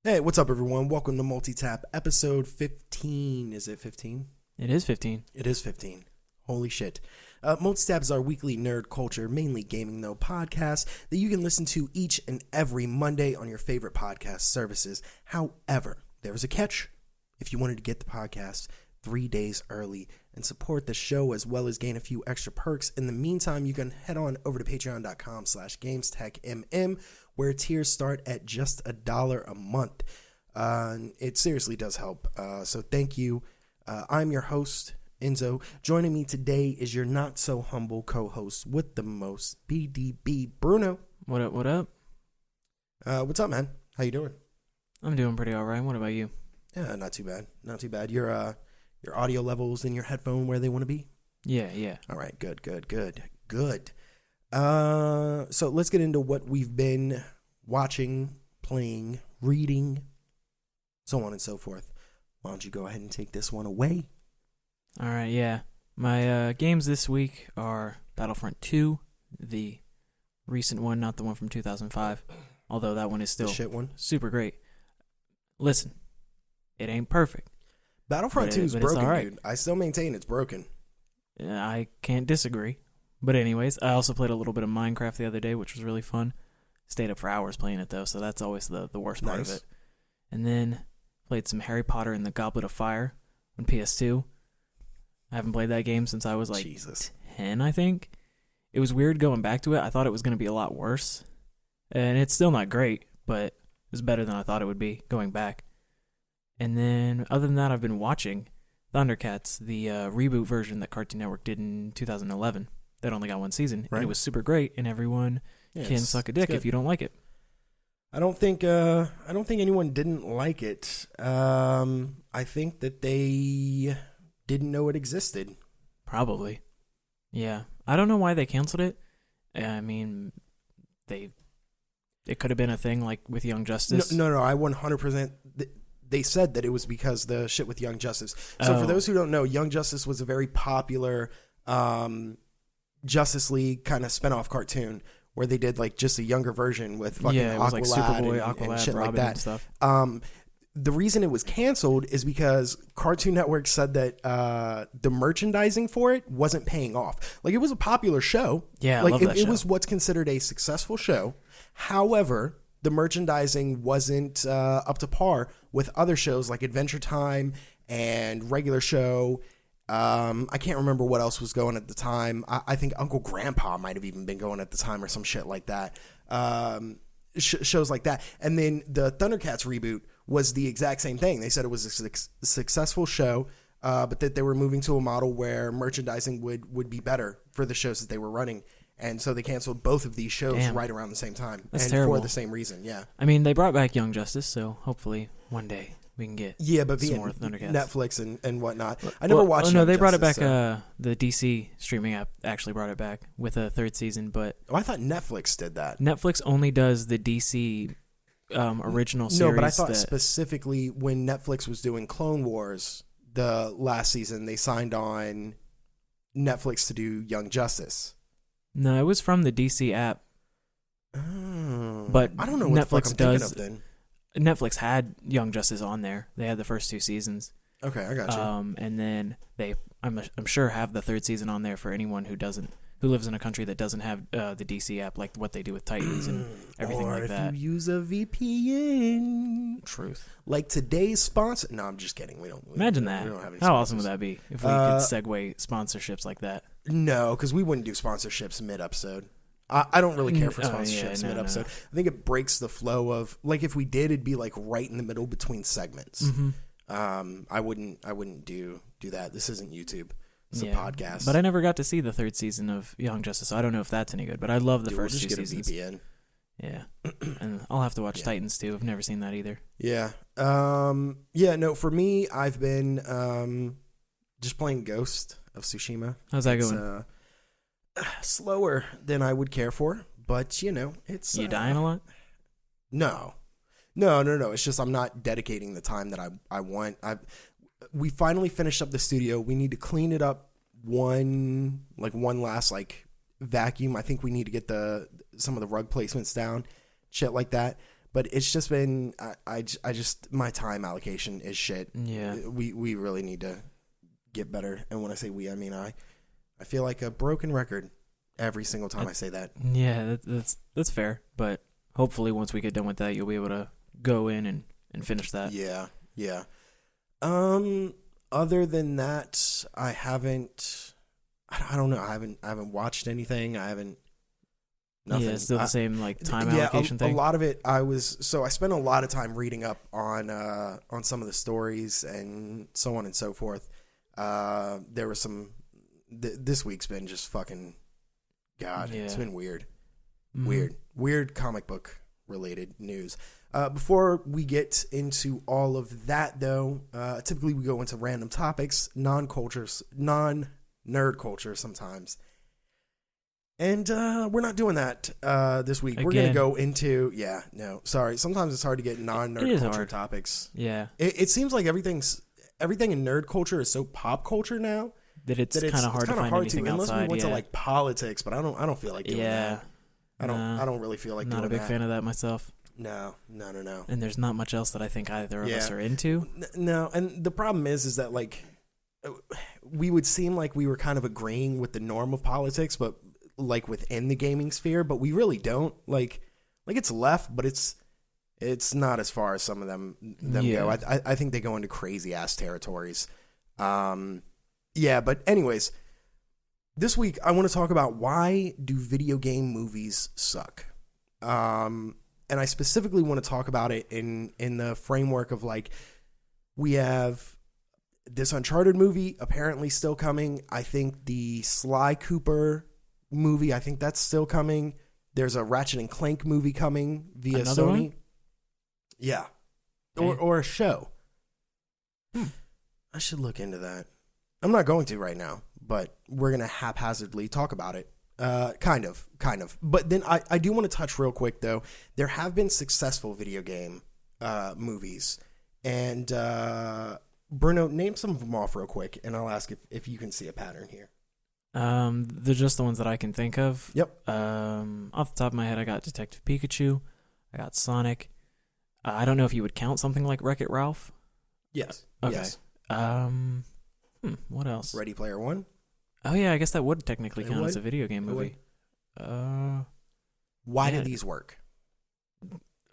Hey, what's up, everyone? Welcome to Multitap, episode 15. Is it 15? It is 15. It is 15. Holy shit. Multitap is our weekly nerd culture, mainly gaming though, podcast that you can listen to each and every Monday on your favorite podcast services. However, there is a catch. If you wanted to get the podcast 3 days early and support the show as well as gain a few extra perks, in the meantime, you can head on over to patreon.com/GamesTechMM, where tiers start at just $1 a month. It seriously does help. So thank you. I'm your host, Enzo. Joining me today is your not so humble co-host with the most, BDB Bruno. What up, what up? What's up, man? How you doing? I'm doing pretty all right. What about you? Yeah, not too bad. Not too bad. Your audio levels in your headphone where they want to be? Yeah. All right, good. So let's get into what we've been watching, playing, reading, so on and so forth. Why don't you go ahead and take this one away? All right, yeah. My games this week are Battlefront 2, the recent one, not the one from 2005, although that one is still The shit one? super great. Listen, it ain't perfect. Battlefront 2 is broken, right. dude. I still maintain it's broken. I can't disagree. But anyways, I also played a little bit of Minecraft the other day, which was really fun. Stayed up for hours playing it, though, so that's always the worst part of it. And then played some Harry Potter and the Goblet of Fire on PS2. I haven't played that game since I was like 10, I think. It was weird going back to it. I thought it was going to be a lot worse. And it's still not great, but it's better than I thought it would be going back. And then, other than that, I've been watching Thundercats, the reboot version that Cartoon Network did in 2011. That only got one season, right. And it was super great, and everyone can suck a dick if you don't like it. I don't think anyone didn't like it. I think that they didn't know it existed. Probably. Yeah. I don't know why they canceled it. I mean, it could have been a thing like with Young Justice. No, I 100%. They said that it was because the shit with Young Justice. So for those who don't know, Young Justice was a very popular Justice League kind of spinoff cartoon where they did like just a younger version with fucking Aqualad, like Superboy, Aqualad, and shit Robin like that. And stuff. The reason it was canceled is because Cartoon Network said that the merchandising for it wasn't paying off. Like, it was a popular show. Yeah, like I love that show. It was what's considered a successful show. However, the merchandising wasn't up to par with other shows like Adventure Time and Regular Show. I can't remember what else was going at the time. I think Uncle Grandpa might have even been going at the time or some shit like that. Shows like that. And then the Thundercats reboot was the exact same thing. They said it was a successful show, but that they were moving to a model where merchandising would be better for the shows that they were running. And so they canceled both of these shows right around the same time. That's and terrible. For the same reason, yeah. I mean, they brought back Young Justice, so hopefully one day we can get but via more Thundercats. Netflix and whatnot. I never watched it. No, they brought it back. The DC streaming app actually brought it back with a third season. But I thought Netflix did that. Netflix only does the DC original series. No, but I thought specifically when Netflix was doing Clone Wars the last season, they signed on Netflix to do Young Justice. No, it was from the DC app. Oh, but I don't know what Netflix the fuck I'm thinking of then. Netflix had Young Justice on there. They had the first 2 seasons. Okay, I got you. And then I'm sure have the third season on there for anyone who lives in a country that doesn't have the DC app, like what they do with Titans and everything like that. Or if you use a VPN. Truth. Like today's sponsor. No, I'm just kidding. Imagine that. We don't have any How awesome sponsors. would that be if we could segue sponsorships like that? No, because we wouldn't do sponsorships mid-episode. I don't really care for sponsorships mid-episode. No. I think it breaks the flow of, like, if we did, it'd be like right in the middle between segments. Mm-hmm. I wouldn't do that. This isn't YouTube. It's a podcast. But I never got to see the third season of Young Justice, so I don't know if that's any good. But I love the first 2 seasons. Just get a VPN. Yeah, and I'll have to watch Titans too. I've never seen that either. Yeah. No. For me, I've been just playing Ghost of Tsushima. How's that going? Slower than I would care for, but it's you dying a lot? No. It's just I'm not dedicating the time that I want. We finally finished up the studio. We need to clean it up one last vacuum. I think we need to get some of the rug placements down, shit like that. But it's just been, I just, my time allocation is shit. Yeah. We really need to get better. And when I say we, I mean I feel like a broken record every single time I say that. Yeah, that's fair. But hopefully once we get done with that, you'll be able to go in and finish that. Yeah. Other than that, I don't know. I haven't watched anything. I haven't. Nothing. Yeah, it's still the same like time allocation thing. A lot of it, I spent a lot of time reading up on some of the stories and so on and so forth. There was some. This week's been just fucking. God, It's been weird. Mm-hmm. Weird comic book related news. Before we get into all of that, though, typically we go into random topics, non-nerd culture sometimes. And we're not doing that this week. Again. We're going to go into... Yeah, no, sorry. Sometimes it's hard to get non-nerd culture topics. Yeah. It seems like everything in nerd culture is so pop culture now that it's kind of hard to find anything unless outside. Unless we went to like politics, but I don't feel like doing that. I don't really feel like doing that. Not a big fan of that myself. No. And there's not much else that I think either of us are into. No, and the problem is that like we would seem like we were kind of agreeing with the norm of politics, but like within the gaming sphere, but we really don't. Like it's left, but it's not as far as some of them go. I think they go into crazy ass territories. But anyways, this week I want to talk about why do video game movies suck. And I specifically want to talk about it in the framework of like, we have this Uncharted movie apparently still coming. I think the Sly Cooper movie, I think that's still coming. There's a Ratchet and Clank movie coming via Another Sony. one? Yeah. Okay. Or a show. I should look into that. I'm not going to right now, but we're going to haphazardly talk about it. Kind of. But then I do want to touch real quick, though. There have been successful video game movies. And Bruno, name some of them off real quick, and I'll ask if you can see a pattern here. They're just the ones that I can think of. Yep. Off the top of my head, I got Detective Pikachu. I got Sonic. I don't know if you would count something like Wreck-It Ralph. Yes. Okay. Yes. What else? Ready Player One. Oh yeah, I guess that would technically count as a video game movie. Why do these work?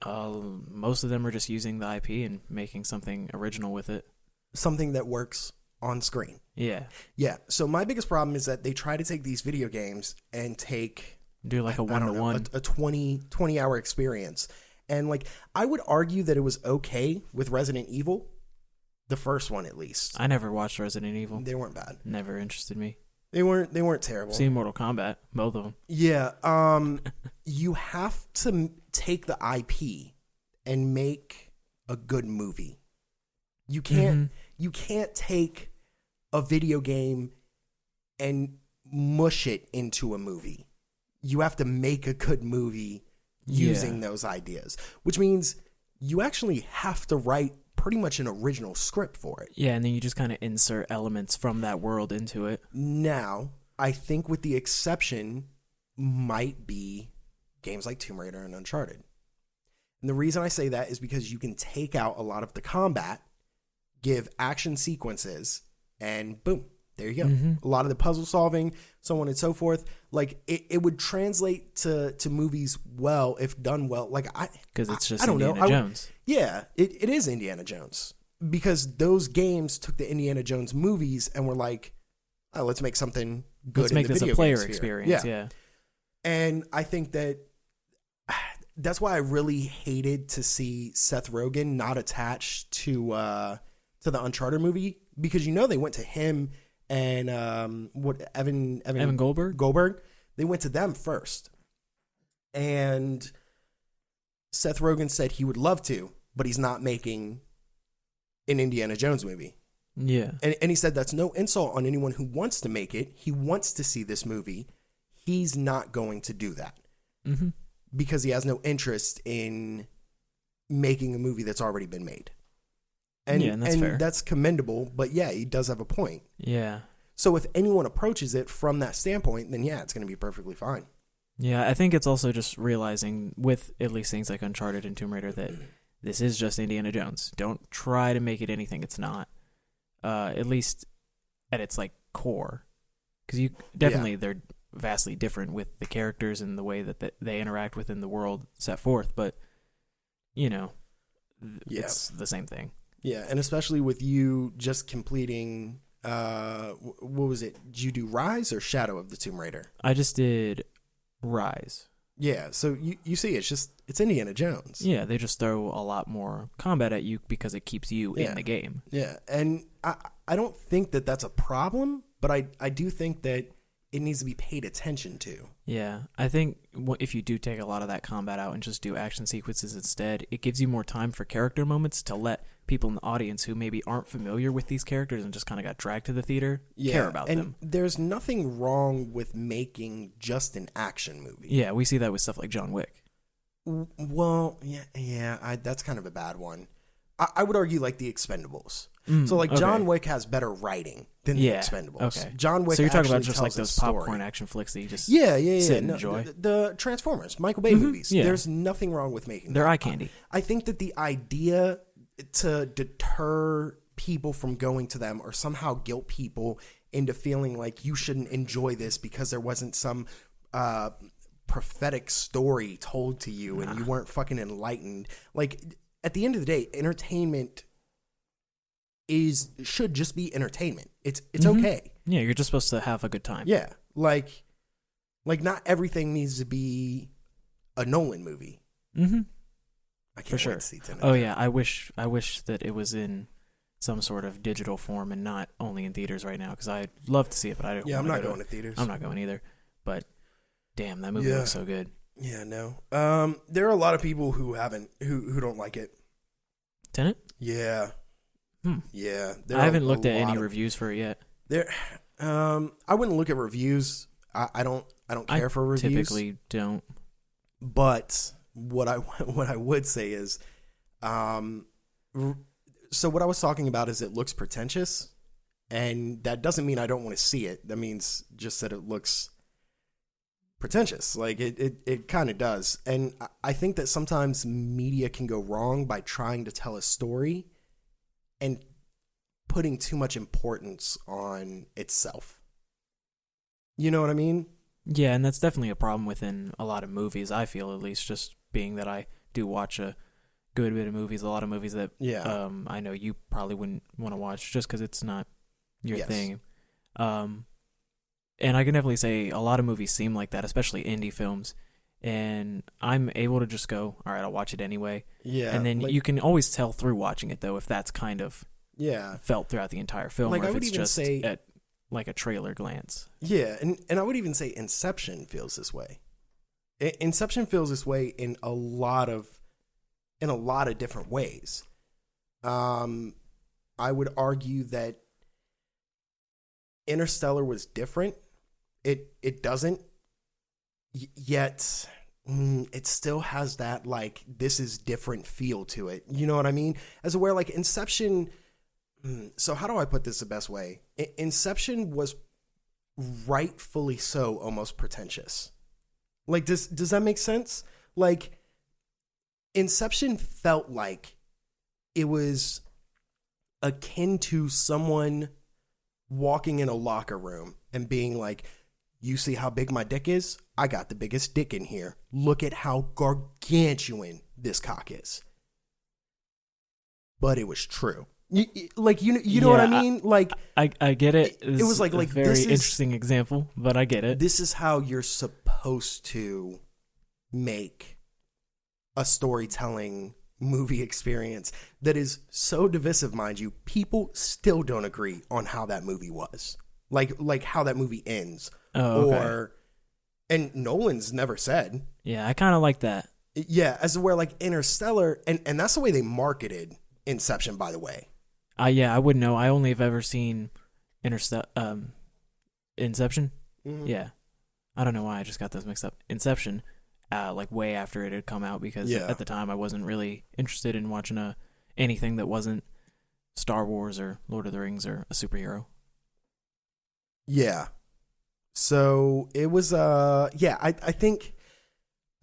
Most of them are just using the IP and making something original with it. Something that works on screen. Yeah. Yeah. So my biggest problem is that they try to take these video games and do like a 1-to-1, a 20 hour experience. And like, I would argue that it was okay with Resident Evil, the first one at least. I never watched Resident Evil. They weren't bad. Never interested me. They weren't terrible. Seen Mortal Kombat, both of them. Yeah. You have to take the IP and make a good movie. You can't take a video game and mush it into a movie. You have to make a good movie using those ideas, which means you actually have to write pretty much an original script for it. Yeah, and then you just kind of insert elements from that world into it. Now, I think with the exception might be games like Tomb Raider and Uncharted. And the reason I say that is because you can take out a lot of the combat, give action sequences, and boom, there you go. Mm-hmm. A lot of the puzzle solving, so on and so forth. Like, it would translate to movies well if done well. Like, because it's just Indiana Jones. Yeah, it is Indiana Jones. Because those games took the Indiana Jones movies and were like, oh, let's make something good. Let's make this a player experience. Yeah. And I think that's why I really hated to see Seth Rogen not attached to the Uncharted movie, because they went to him and Evan Goldberg. They went to them first, and Seth Rogen said he would love to, but he's not making an Indiana Jones movie. Yeah, and he said that's no insult on anyone who wants to make it. He wants to see this movie. He's not going to do that because he has no interest in making a movie that's already been made. And that's fair. That's commendable, but yeah, he does have a point. Yeah. So if anyone approaches it from that standpoint, then yeah, it's going to be perfectly fine. Yeah, I think it's also just realizing with at least things like Uncharted and Tomb Raider that this is just Indiana Jones. Don't try to make it anything it's not. At least at its like core, because you definitely they're vastly different with the characters and the way that they interact within the world set forth. But it's the same thing. Yeah, and especially with you just completing. What was it? Did you do Rise or Shadow of the Tomb Raider? I just did Rise. Yeah, so you see, it's Indiana Jones. Yeah, they just throw a lot more combat at you because it keeps you in the game. Yeah, and I don't think that that's a problem, but I do think that it needs to be paid attention to. Yeah, I think if you do take a lot of that combat out and just do action sequences instead, it gives you more time for character moments to let people in the audience who maybe aren't familiar with these characters and just kind of got dragged to the theater care about them. And there's nothing wrong with making just an action movie. Yeah, we see that with stuff like John Wick. Well, that's kind of a bad one. I would argue like The Expendables. So like John Wick has better writing than The Expendables. Okay. John Wick. So you're talking about just like those popcorn action flicks that you just sit and enjoy. The Transformers, Michael Bay movies. Yeah. There's nothing wrong with making. They're eye candy. I think that the idea to deter people from going to them or somehow guilt people into feeling like you shouldn't enjoy this because there wasn't some prophetic story told to you and you weren't fucking enlightened. Like at the end of the day, entertainment should just be entertainment. It's okay. Yeah, you're just supposed to have a good time. Yeah, like not everything needs to be a Nolan movie. Mm-hmm. I can't For sure. wait to see Tenet. Oh yeah, I wish that it was in some sort of digital form and not only in theaters right now because I'd love to see it, but I don't. Yeah, I'm not going to theaters. I'm not going either. But damn, that movie looks so good. Yeah, no. There are a lot of people who don't like it. Tenet? Yeah. Yeah. I haven't looked at any reviews for it yet. I wouldn't look at reviews. I don't care for reviews. Typically don't. But what I would say is, so what I was talking about is it looks pretentious, and that doesn't mean I don't want to see it. That means just that it looks pretentious. Like it kind of does. And I think that sometimes media can go wrong by trying to tell a story and putting too much importance on itself. You know what I mean? Yeah, and that's definitely a problem within a lot of movies, I feel, at least, just being that I do watch a good bit of movies, a lot of movies that I know you probably wouldn't want to watch just because it's not your thing. And I can definitely say a lot of movies seem like that, especially indie films. And I'm able to just go, all right, I'll watch it anyway. Yeah. And then you can always tell through watching it, though, if that's kind of felt throughout the entire film, or if it's just at like a trailer glance. Yeah, and I would even say Inception feels this way. Inception feels this way in a lot of different ways. I would argue that Interstellar was different. It doesn't. Yet it still has that like this is different feel to it. You know what I mean? As where like Inception. So how do I put this the best way? Inception was rightfully so almost pretentious. Like does that make sense? Like Inception felt like it was akin to someone walking in a locker room and being like, you see how big my dick is? I got the biggest dick in here. Look at how gargantuan this cock is. But it was true. You know what I mean? Like I get it. It was like a very interesting example, but I get it. This is how you're supposed to make a storytelling movie experience that is so divisive, mind you. People still don't agree on how that movie was. Like how that movie ends. Oh, okay. And Nolan's never said. Yeah, I kind of like that. Yeah, as where like Interstellar, and that's the way they marketed Inception, by the way. Yeah, I wouldn't know. I only have ever seen Inception. Mm-hmm. Yeah, I don't know why I just got those mixed up. Inception, like way after it had come out, because at the time I wasn't really interested in watching anything that wasn't Star Wars or Lord of the Rings or a superhero. Yeah. So it was I think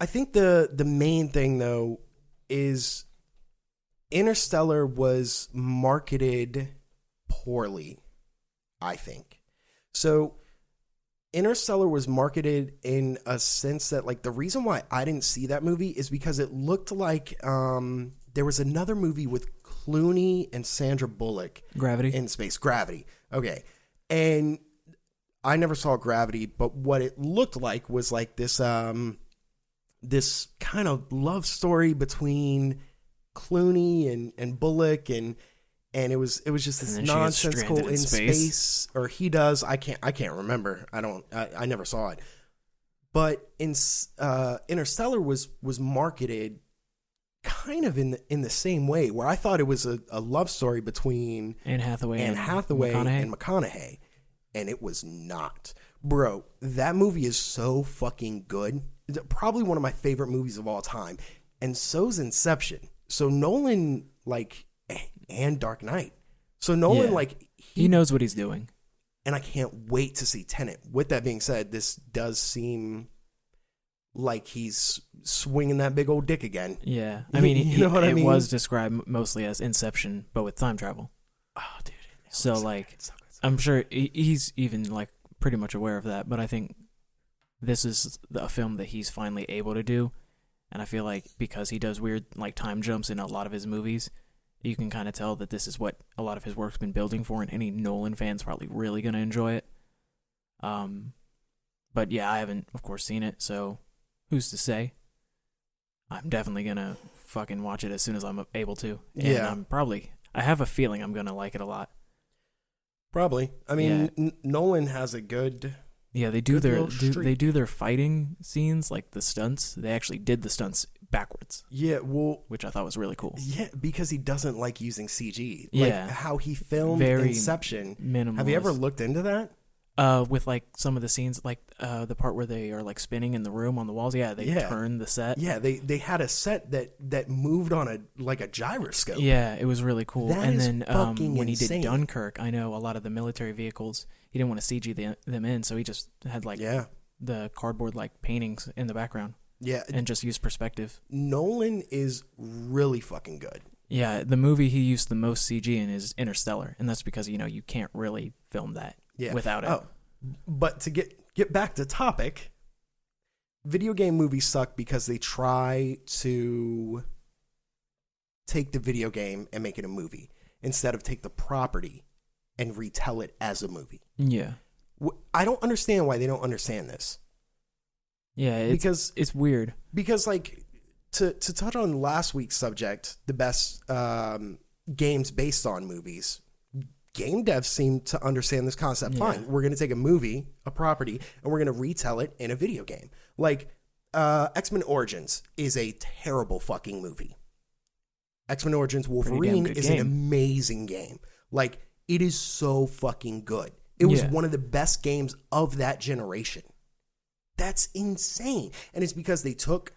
the main thing though is Interstellar was marketed poorly, I think. So Interstellar was marketed in a sense that, like, the reason why I didn't see that movie is because it looked like there was another movie with Clooney and Sandra Bullock. Gravity? In space. Gravity. Okay. And I never saw Gravity, but what it looked like was like this this kind of love story between Clooney and Bullock, and it was just this nonsensical in space, or he does. I can't remember. I never saw it. But Interstellar was marketed kind of in the same way, where I thought it was a love story between Anne Hathaway and McConaughey, and it was not. Bro, that movie is so fucking good. It's probably one of my favorite movies of all time, and so's Inception. So Nolan, like, and Dark Knight. So Nolan, like, he knows what he's doing. And I can't wait to see Tenet. With that being said, this does seem like he's swinging that big old dick again. Yeah. I mean, you know what I mean? It was described mostly as Inception, but with time travel. Oh, dude. So, like, I'm sure he's even, like, pretty much aware of that, but I think this is a film that he's finally able to do. And I feel like because he does weird, like, time jumps in a lot of his movies, you can kind of tell that this is what a lot of his work's been building for, and any Nolan fan's probably really going to enjoy it. But yeah, I haven't, of course, seen it, so who's to say? I'm definitely going to fucking watch it as soon as I'm able to. And yeah. I have a feeling I'm going to like it a lot. Probably. I mean, Nolan has a good... Yeah, they do their fighting scenes, like the stunts. They actually did the stunts backwards. Yeah, well, which I thought was really cool. Yeah, because he doesn't like using CG. Yeah, like how he filmed Inception. Minimalist. Have you ever looked into that? With like some of the scenes, like the part where they are like spinning in the room on the walls. Yeah, they turn the set. Yeah, they had a set that moved on a gyroscope. Yeah, it was really cool. That and is then when insane. He did Dunkirk, I know a lot of the military vehicles, he didn't want to CG them in, so he just had like the cardboard like paintings in the background. Yeah, and just used perspective. Nolan is really fucking good. Yeah, the movie he used the most CG in is Interstellar, and that's because you can't really film that without it. Oh, but to get back to topic, video game movies suck because they try to take the video game and make it a movie instead of take the property and retell it as a movie. Yeah, I don't understand why they don't understand this. Yeah, it's weird. Because, like, to touch on last week's subject, the best games based on movies, game devs seem to understand this concept fine. We're going to take a movie, a property, and we're going to retell it in a video game. Like, X-Men Origins is a terrible fucking movie. X-Men Origins Wolverine is an amazing game. Like, it is so fucking good. It was one of the best games of that generation. That's insane. And it's because they took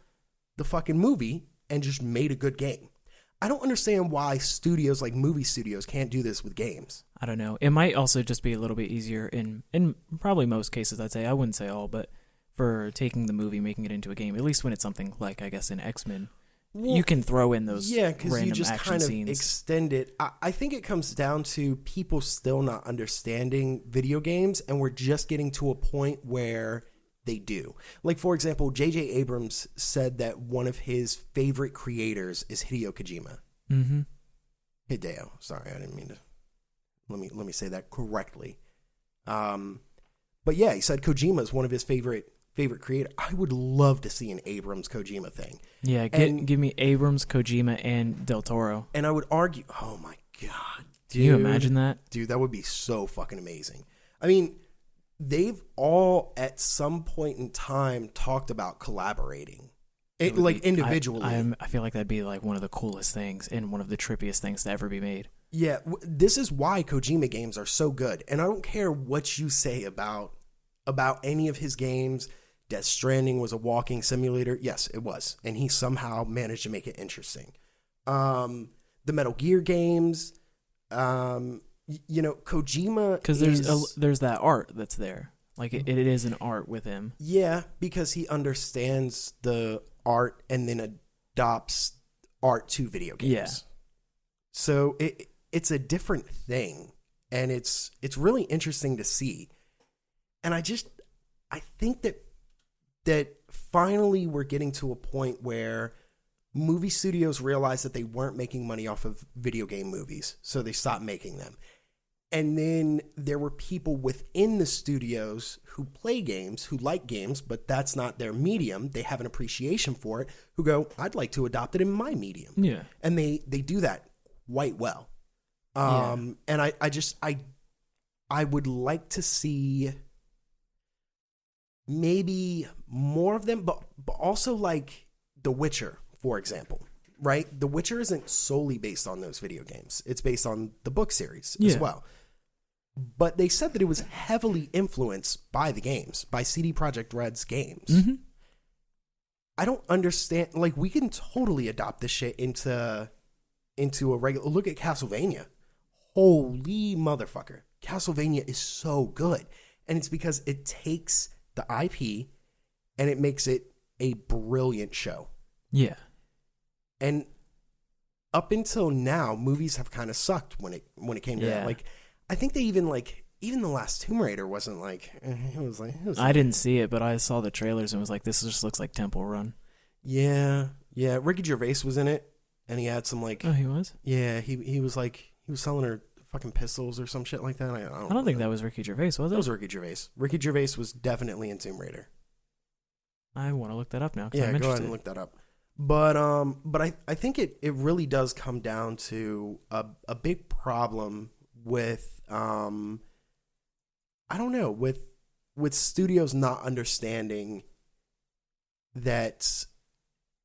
the fucking movie and just made a good game. I don't understand why studios like movie studios can't do this with games. I don't know. It might also just be a little bit easier in probably most cases, I'd say. I wouldn't say all, but for taking the movie, making it into a game, at least when it's something like, I guess, in X-Men, you can throw in those random you just action kind of scenes. Extend it. I think it comes down to people still not understanding video games, and we're just getting to a point where they do. Like, for example, J.J. Abrams said that one of his favorite creators is Hideo Kojima. Mm-hmm. Hideo. Sorry, I didn't mean to. Let me say that correctly. But yeah, he said Kojima is one of his favorite creator. I would love to see an Abrams Kojima thing. Yeah, give me Abrams, Kojima, and Del Toro. And I would argue, oh my god, dude. Can you imagine that? Dude, that would be so fucking amazing. I mean, they've all at some point in time talked about collaborating. Individually. I feel like that'd be like one of the coolest things and one of the trippiest things to ever be made. Yeah, this is why Kojima games are so good. And I don't care what you say about any of his games. Death Stranding was a walking simulator. Yes, it was. And he somehow managed to make it interesting. The Metal Gear games, Kojima, because there's that art that's there. Like it is an art with him. Yeah, because he understands the art and then adopts art to video games. Yeah. So it's a different thing, and it's really interesting to see. And I think that finally we're getting to a point where movie studios realized that they weren't making money off of video game movies, so they stopped making them. And then there were people within the studios who play games, who like games, but that's not their medium. They have an appreciation for it, who go, I'd like to adopt it in my medium. Yeah. And they do that quite well. And I would like to see maybe more of them, but also like The Witcher, for example, right? The Witcher isn't solely based on those video games. It's based on the book series as well. But they said that it was heavily influenced by the games, by CD Projekt Red's games. Mm-hmm. I don't understand. Like, we can totally adopt this shit into a regular. Look at Castlevania. Holy motherfucker. Castlevania is so good. And it's because it takes the IP and it makes it a brilliant show. Yeah. And up until now, movies have kind of sucked when it came to that. Like, I think they even the last Tomb Raider wasn't like, it was I didn't see it, but I saw the trailers and was like, this just looks like Temple Run. Yeah. Ricky Gervais was in it, and he had some like. Oh, he was? Yeah, he was selling her fucking pistols or some shit like that. I don't think that was Ricky Gervais, was it? That was Ricky Gervais. Ricky Gervais was definitely in Tomb Raider. I want to look that up now. Yeah, go ahead and look that up. But I think it really does come down to a big problem with I don't know, with studios not understanding that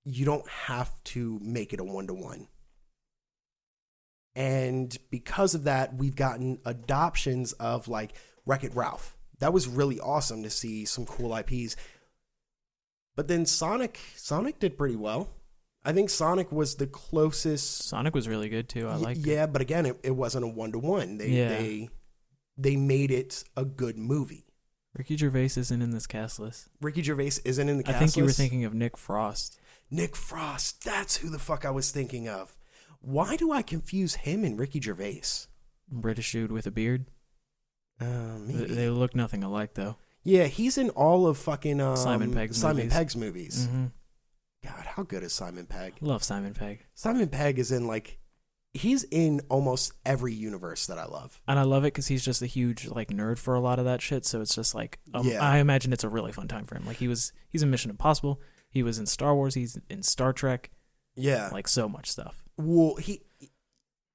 you don't have to make it a 1-to-1. And because of that, we've gotten adoptions of like Wreck-It Ralph. That was really awesome to see some cool IPs. But then Sonic did pretty well. I think Sonic was the closest. Sonic was really good too. I liked it. Yeah, but again, it wasn't a 1-to-1. They made it a good movie. Ricky Gervais isn't in this cast list. Ricky Gervais isn't in the cast list? I think you were thinking of Nick Frost. Nick Frost. That's who the fuck I was thinking of. Why do I confuse him and Ricky Gervais? British dude with a beard. Maybe. They look nothing alike though. Yeah, he's in all of fucking Simon Pegg's movies. Mm-hmm. God, how good is Simon Pegg? Love Simon Pegg. Simon Pegg is in he's in almost every universe that I love. And I love it because he's just a huge nerd for a lot of that shit. So it's just I imagine it's a really fun time for him. Like he's in Mission Impossible. He was in Star Wars. He's in Star Trek. Yeah. So much stuff. Well,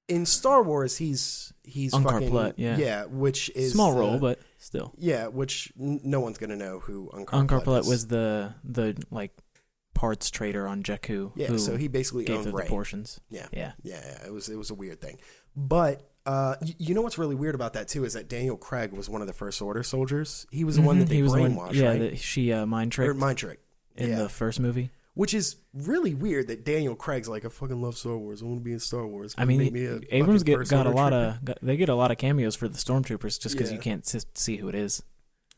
in Star Wars, he's Unkar fucking Plutt, yeah, which is small role, but still. Yeah, which no one's gonna know who Unkar Plutt was the parts trader on Jakku. Yeah, so he basically gave owned the Rey. portions. Yeah. Yeah. It was a weird thing, but you know what's really weird about that too is that Daniel Craig was one of the First Order soldiers. He was the one that they brainwashed, right? She mind tricked. Mind trick in the first movie. Which is really weird that Daniel Craig's like, I fucking love Star Wars. I want to be in Star Wars. I mean, Abrams got a lot of cameos for the Stormtroopers just because you can't see who it is.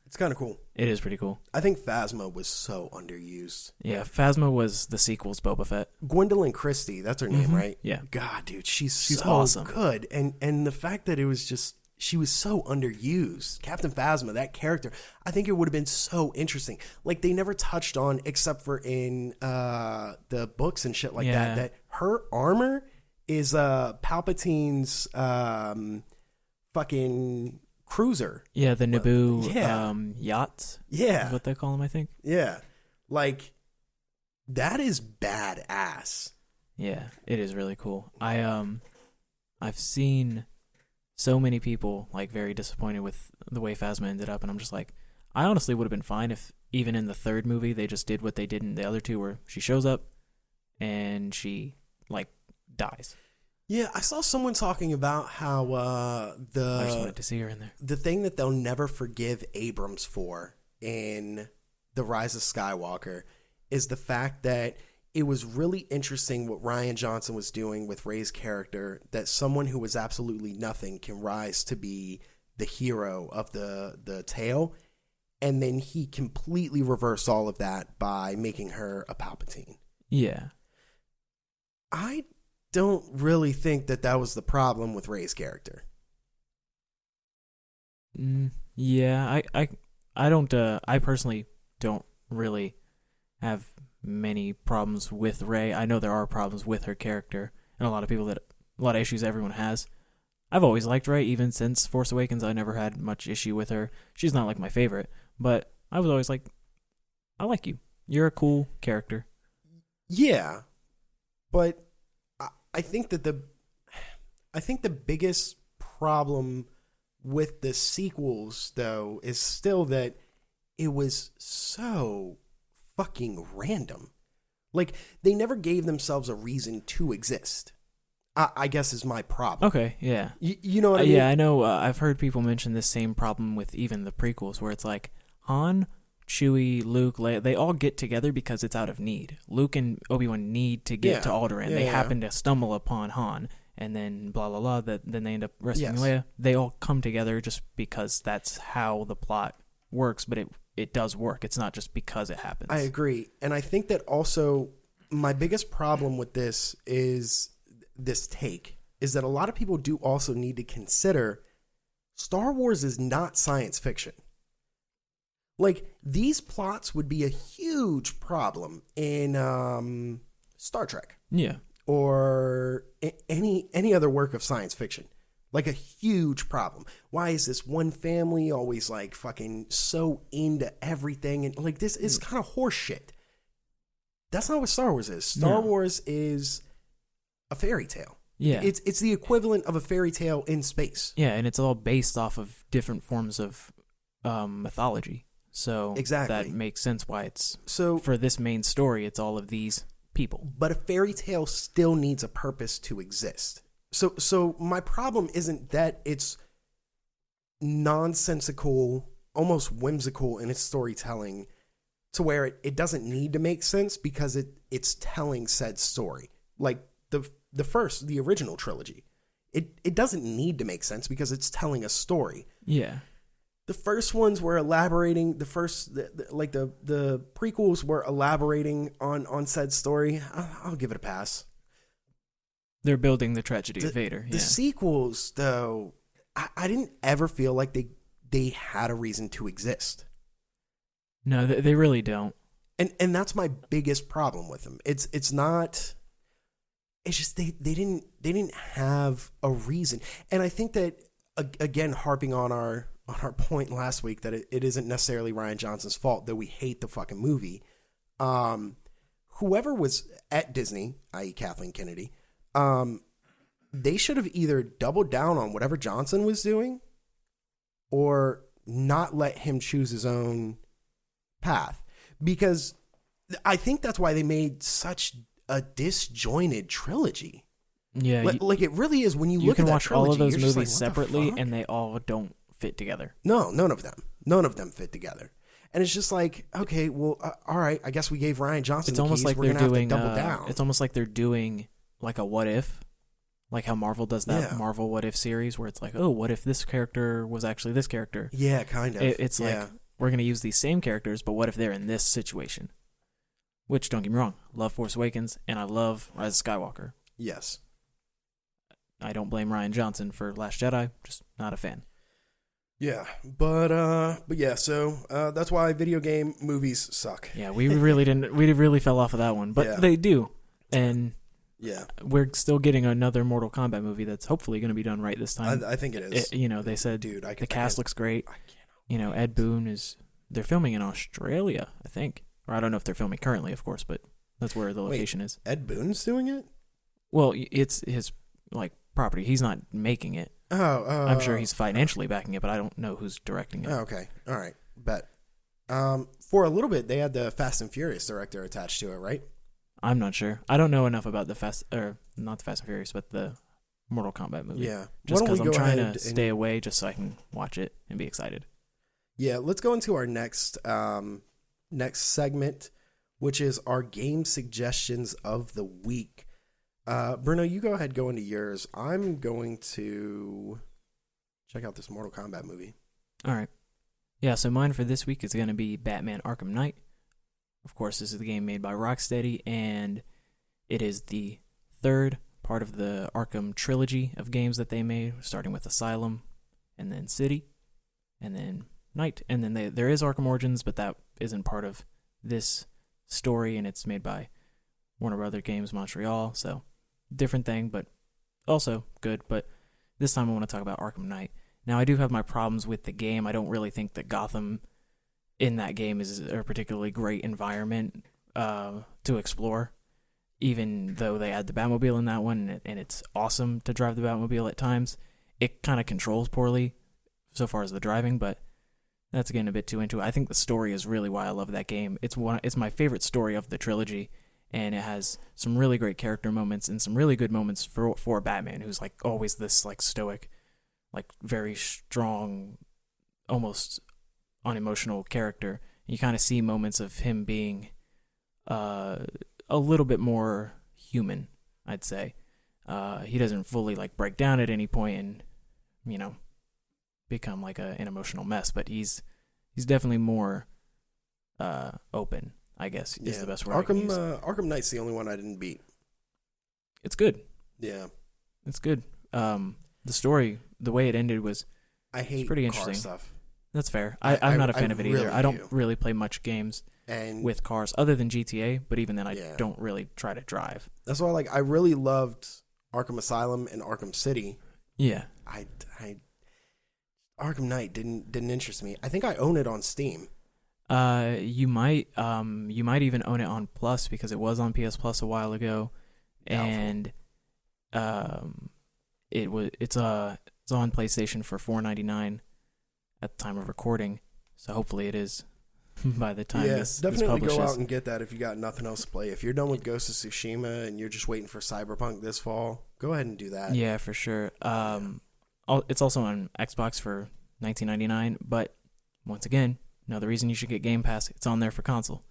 It's kind of cool. It is pretty cool. I think Phasma was so underused. Yeah, Phasma was the sequel's Boba Fett. Gwendolyn Christie, that's her name, right? Yeah. God, dude, she's so awesome. Good. And the fact that it was just, she was so underused. Captain Phasma, that character, I think it would have been so interesting. Like, they never touched on, except for in the books and shit like that her armor is Palpatine's fucking cruiser. Yeah, the Naboo yachts. Yeah. Is what they call them, I think. Yeah. Like, that is badass. Yeah, it is really cool. I've seen so many people very disappointed with the way Phasma ended up, and I'm just like, I honestly would have been fine if even in the third movie they just did what they did in the other two, where she shows up and she dies. Yeah, I saw someone talking about how I just wanted to see her in there. The thing that they'll never forgive Abrams for in The Rise of Skywalker is the fact that it was really interesting what Rian Johnson was doing with Rey's character, that someone who was absolutely nothing can rise to be the hero of the tale. and then he completely reversed all of that by making her a Palpatine. Yeah. I don't really think that was the problem with Rey's character. Yeah, I don't. I personally don't really have many problems with Rey. I know there are problems with her character, and a lot of issues everyone has. I've always liked Rey, even since Force Awakens. I never had much issue with her. She's not like my favorite, but I was always like, I like you. You're a cool character. Yeah, but I think that the biggest problem with the sequels, though, is still that it was so fucking random. Like, they never gave themselves a reason to exist, I guess is my problem. Okay, yeah. You know what I mean? Yeah, I know. I've heard people mention this same problem with even the prequels, where it's like Han, Chewie, Luke, Leia, they all get together because it's out of need. Luke and Obi-Wan need to get to Alderaan. They happen to stumble upon Han, and then blah, blah, blah, then they end up rescuing Leia. They all come together just because that's how the plot works, but it does work. It's not just because it happens. I agree. And I think that also my biggest problem with this is that a lot of people do also need to consider Star Wars is not science fiction. Like, these plots would be a huge problem in Star Trek. Yeah. Or any other work of science fiction. Like, a huge problem. Why is this one family always, like, fucking so into everything? And, like, this is kind of horse shit. That's not what Star Wars is. Star Wars is a fairy tale. Yeah. It's the equivalent of a fairy tale in space. Yeah, and it's all based off of different forms of mythology. So exactly. That makes sense why it's... So for this main story, it's all of these people. But a fairy tale still needs a purpose to exist. So my problem isn't that it's nonsensical, almost whimsical in its storytelling to where it doesn't need to make sense because it's telling said story. Like the original trilogy. It doesn't need to make sense because it's telling a story. Yeah. The first ones were elaborating. The prequels were elaborating on said story. I'll give it a pass. They're building the tragedy of Vader. The sequels, though, I didn't ever feel like they had a reason to exist. No, they really don't. And that's my biggest problem with them. It's not. It's just they didn't have a reason. And I think that again, harping on our point last week that it isn't necessarily Rian Johnson's fault, though we hate the fucking movie. Whoever was at Disney, i.e. Kathleen Kennedy, they should have either doubled down on whatever Johnson was doing or not let him choose his own path. Because I think that's why they made such a disjointed trilogy. Yeah. Like it really is when you look at that trilogy. You can watch all of those movies like, separately and they all don't fit together. No, none of them fit together. And it's just like, okay, well, all right, I guess we gave Rian Johnson it's the almost keys. Like We're they're going to have doing, to double down. It's almost like they're doing like a what if, like how Marvel does that Marvel what if series where it's like, oh, what if this character was actually this character? Yeah, kind of. It's like, we're going to use these same characters, but what if they're in this situation? Which, don't get me wrong, love Force Awakens, and I love Rise of Skywalker. Yes. I don't blame Rian Johnson for Last Jedi, just not a fan. Yeah, but yeah, so that's why video game movies suck. Yeah, we really fell off of that one, but they do. And yeah, we're still getting another Mortal Kombat movie that's hopefully going to be done right this time. I think it is. They said, dude, the cast looks great. Ed Boon they're filming in Australia, I think. Or I don't know if they're filming currently, of course, but that's where the location is. Ed Boon's doing it? Well, it's his property. He's not making it. I'm sure he's financially backing it, but I don't know who's directing it. Oh, okay. All right. Bet. For a little bit, they had the Fast and Furious director attached to it, right? I'm not sure. I don't know enough about not the Fast and Furious, but the Mortal Kombat movie. Yeah. Just because I'm trying to stay away just so I can watch it and be excited. Yeah, let's go into our next segment, which is our game suggestions of the week. Bruno, you go ahead, go into yours. I'm going to check out this Mortal Kombat movie. All right. Yeah, so mine for this week is going to be Batman Arkham Knight. Of course, this is the game made by Rocksteady, and it is the third part of the Arkham trilogy of games that they made, starting with Asylum, and then City, and then Knight. And then there is Arkham Origins, but that isn't part of this story, and it's made by Warner Brothers Games Montreal, so different thing, but also good. But this time I want to talk about Arkham Knight. Now, I do have my problems with the game. I don't really think that Gotham in that game is a particularly great environment to explore, even though they add the Batmobile in that one, and it's awesome to drive the Batmobile at times. It kind of controls poorly so far as the driving, but that's getting a bit too into it. I think the story is really why I love that game. It's my favorite story of the trilogy, and it has some really great character moments and some really good moments for Batman, who's like always this like stoic, like very strong, almost unemotional character. You kind of see moments of him being a little bit more human, I'd say. He doesn't fully like break down at any point and, you know, become like an emotional mess, but he's definitely more open, I guess, is the best word I can use. Arkham Knight's the only one I didn't beat. It's good. Yeah. It's good. The story, the way it ended was pretty car interesting stuff. That's fair. I'm not a fan of it either. Really I don't really play much games with cars other than GTA, but even then I don't really try to drive. That's why I really loved Arkham Asylum and Arkham City. Yeah. Arkham Knight didn't interest me. I think I own it on Steam. You might even own it on Plus because it was on PS Plus a while ago. Doubtful. And it's on PlayStation for $4.99 at the time of recording, so hopefully it is by the time this definitely publishes. go out and get that if you got nothing else to play. If you're done with Ghost of Tsushima and you're just waiting for Cyberpunk this fall, go ahead and do that. Yeah, for sure. It's also on Xbox for $19.99, but once again, another reason you should get Game Pass. It's on there for console.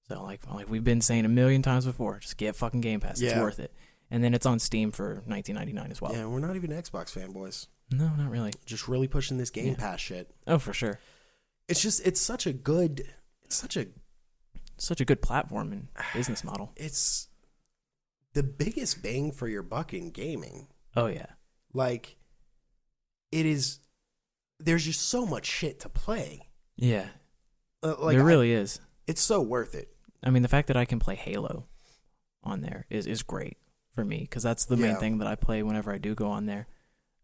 So like we've been saying a million times before, just get fucking Game Pass. It's worth it. And then it's on Steam for $19.99 as well. Yeah, we're not even Xbox fanboys. No, not really. Just really pushing this Game Pass shit. Oh, for sure. It's such a good platform and business model. It's the biggest bang for your buck in gaming. Oh yeah. Like it is. There's just so much shit to play. Yeah. There really is. It's so worth it. I mean, the fact that I can play Halo on there is great for me because that's the main thing that I play whenever I do go on there.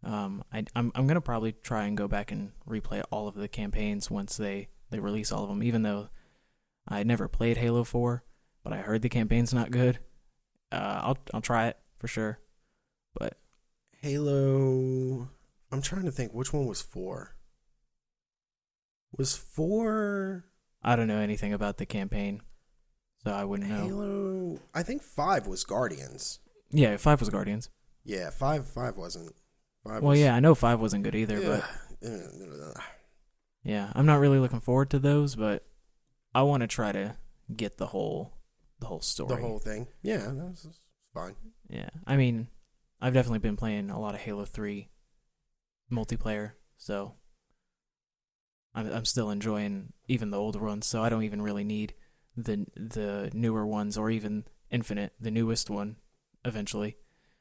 I'm gonna probably try and go back and replay all of the campaigns once they release all of them. Even though I never played Halo 4, but I heard the campaign's not good. I'll try it for sure. But Halo, I'm trying to think which one was 4. Was 4? I don't know anything about the campaign, so I wouldn't know. Halo, I think 5 was Guardians. Yeah, 5 was Guardians. Yeah, 5 wasn't. I know 5 wasn't good either, but yeah, I'm not really looking forward to those, but I want to try to get the whole story. The whole thing. Yeah, that's fine. Yeah, I mean, I've definitely been playing a lot of Halo 3 multiplayer, so I'm still enjoying even the older ones, so I don't even really need the newer ones or even Infinite, the newest one, eventually,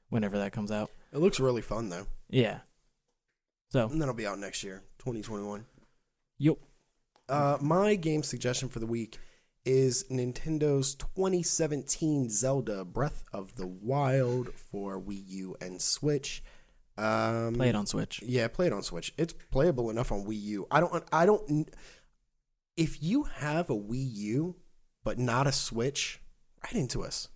whenever that comes out. It looks really fun, though. Yeah. So. And that'll be out next year, 2021. Yup. My game suggestion for the week is Nintendo's 2017 Zelda Breath of the Wild for Wii U and Switch. Play it on Switch. Yeah, play it on Switch. It's playable enough on Wii U. I don't. If you have a Wii U but not a Switch, write into us.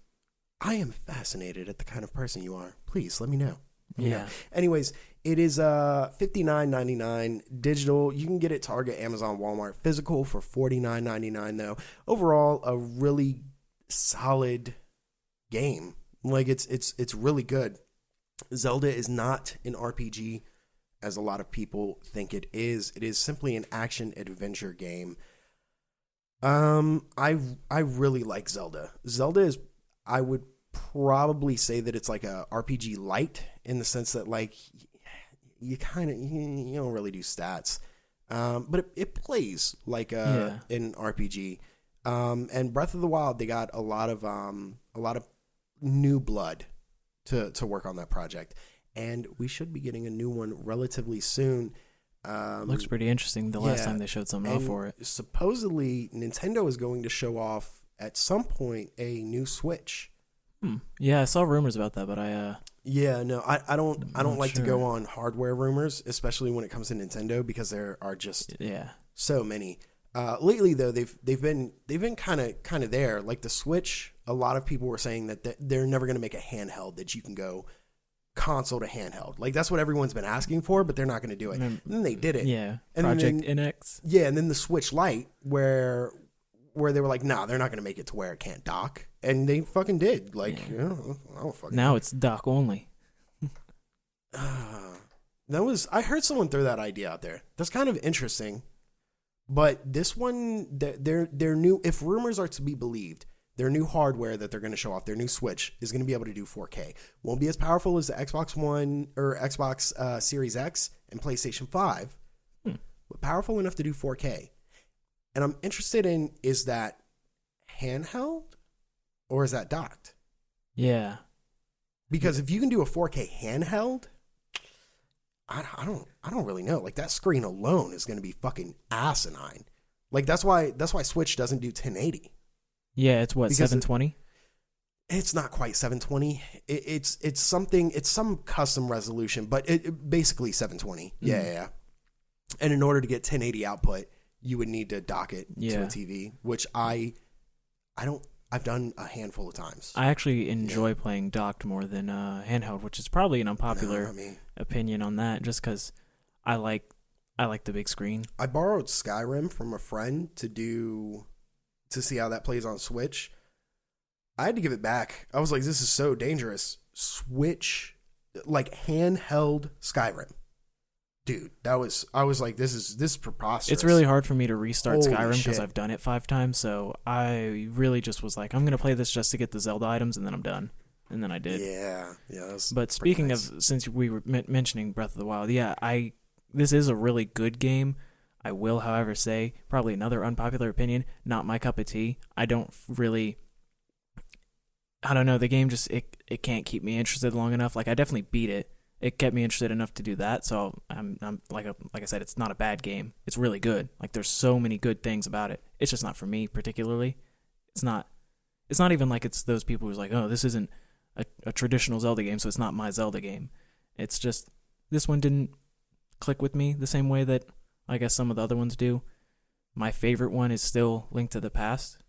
I am fascinated at the kind of person you are. Please let me know. Yeah. Anyways, it is $59.99 digital. You can get it Target, Amazon, Walmart. Physical for $49.99 though. Overall, a really solid game. Like it's really good. Zelda is not an RPG as a lot of people think it is. It is simply an action adventure game. I really like Zelda. Zelda is, I would probably say that it's like a RPG light in the sense that like you don't really do stats. but it plays like an RPG. And Breath of the Wild, they got a lot of new blood to work on that project, and we should be getting a new one relatively soon. Looks pretty interesting. The last time they showed something off for it. Supposedly, Nintendo is going to show off at some point a new Switch. Yeah, I saw rumors about that, but I don't like to go on hardware rumors, especially when it comes to Nintendo, because there are just so many. Lately, though, they've been kind of there. Like the Switch, a lot of people were saying that they're never going to make a handheld that you can go console to handheld. Like that's what everyone's been asking for, but they're not going to do it. And then they did it. Yeah, and Project NX. Yeah, and then the Switch Lite, where they were like, nah, they're not going to make it to where it can't dock, and they fucking did. Like, I don't fucking now it's dock only. I heard someone throw that idea out there. That's kind of interesting. But this one, their new, if rumors are to be believed, their new hardware that they're going to show off, their new Switch, is going to be able to do 4K. Won't be as powerful as the Xbox One or Xbox Series X and PlayStation 5, but powerful enough to do 4K. And I'm interested in, is that handheld or is that docked? Yeah. Because if you can do a 4K handheld, I don't really know. Like that screen alone is going to be fucking asinine. Like that's why Switch doesn't do 1080. Yeah, it's what, 720? It's not quite 720. It's something. It's some custom resolution, but it basically 720. Yeah. And in order to get 1080 output, you would need to dock it to a TV, which I don't. I've done a handful of times. I actually enjoy playing docked more than handheld, which is probably an unpopular opinion on that, just because I like the big screen. I borrowed Skyrim from a friend to see how that plays on Switch. I had to give it back. I was like, this is so dangerous. Switch, like handheld Skyrim. Dude, I was like, this is preposterous. It's really hard for me to restart Skyrim because I've done it 5 times. So I really just was like, I'm going to play this just to get the Zelda items, and then I'm done. And then I did. Yeah. But speaking of, since we were mentioning Breath of the Wild, this is a really good game. I will, however, say, probably another unpopular opinion, not my cup of tea. I don't know, the game just, it can't keep me interested long enough. Like, I definitely beat it. It kept me interested enough to do that, so I'm like I said, it's not a bad game. It's really good. Like there's so many good things about it. It's just not for me particularly. It's not even like it's those people who's like, oh, this isn't a traditional Zelda game, so it's not my Zelda game. It's just this one didn't click with me the same way that I guess some of the other ones do. My favorite one is still Link to the Past.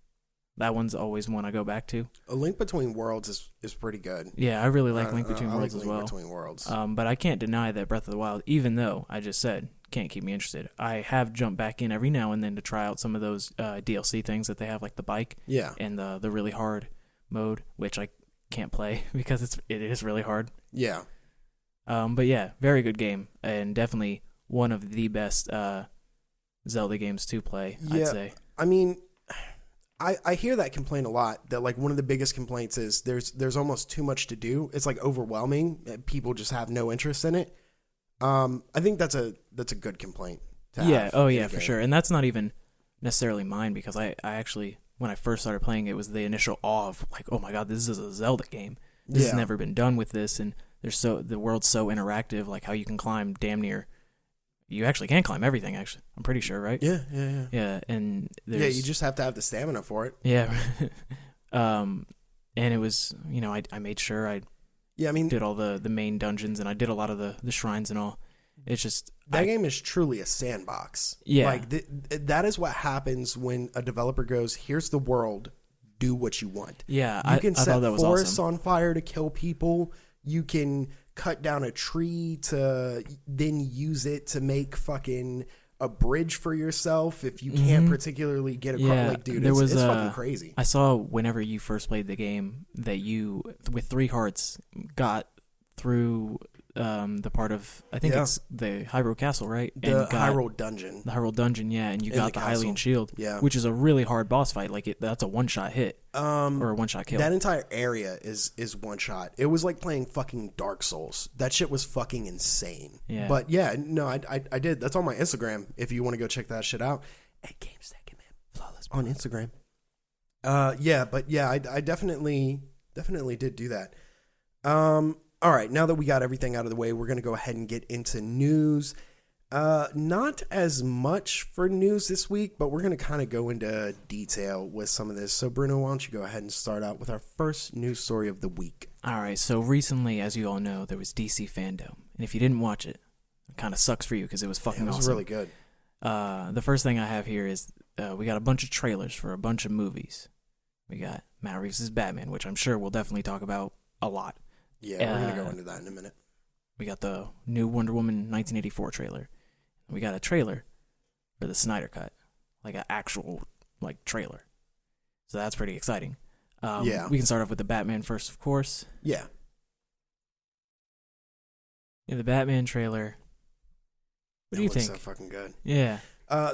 That one's always one I go back to. A Link Between Worlds is pretty good. Yeah, I really like Link Between Worlds as well. Link Between Worlds. But I can't deny that Breath of the Wild, even though I just said can't keep me interested, I have jumped back in every now and then to try out some of those DLC things that they have, like the bike and the really hard mode, which I can't play because it is really hard. Yeah. But yeah, very good game, and definitely one of the best Zelda games to play, I'd say. I mean, I hear that complaint a lot, that like one of the biggest complaints is there's almost too much to do. It's like overwhelming. People just have no interest in it. I think that's a good complaint to have. Oh yeah, for sure. And that's not even necessarily mine, because I actually, when I first started playing, it was the initial awe of like, oh my god, this is a Zelda game. This has never been done with this, and the world's so interactive, like how you can climb damn near. You actually can climb everything, actually. I'm pretty sure, right? Yeah. Yeah, and you just have to have the stamina for it. Yeah. And it was, I made sure I did all the main dungeons, and I did a lot of the shrines and all. It's just... That game is truly a sandbox. Yeah. Like, that is what happens when a developer goes, here's the world, do what you want. Yeah, you can set forests awesome. on fire to kill people. You can cut down a tree to then use it to make fucking a bridge for yourself if you can't particularly get across. Yeah, like, dude, it's fucking crazy. I saw whenever you first played the game that you, with 3 hearts, got through the part of, I think it's the Hyrule Castle, right? The Hyrule Dungeon. The Hyrule Dungeon, yeah, and you got the Hylian Shield, which is a really hard boss fight. Like that's a one-shot hit or a one-shot kill. That entire area is one shot. It was like playing fucking Dark Souls. That shit was fucking insane. Yeah. But yeah, no, I did. That's on my Instagram. If you want to go check that shit out, at GameStacking, man, flawless on Instagram. I definitely did do that. All right, now that we got everything out of the way, we're going to go ahead and get into news. Not as much for news this week, but we're going to kind of go into detail with some of this. So, Bruno, why don't you go ahead and start out with our first news story of the week? All right, so recently, as you all know, there was DC Fandome. And if you didn't watch it, it kind of sucks for you because it was fucking awesome. It was really good. The first thing I have here is we got a bunch of trailers for a bunch of movies. We got Matt Reeves' Batman, which I'm sure we'll definitely talk about a lot. Yeah, we're going to go into that in a minute. We got the new Wonder Woman 1984 trailer. We got a trailer for the Snyder Cut, like an actual trailer. So that's pretty exciting. We can start off with the Batman first, of course. Yeah. The Batman trailer. What do you think? So fucking good. Yeah.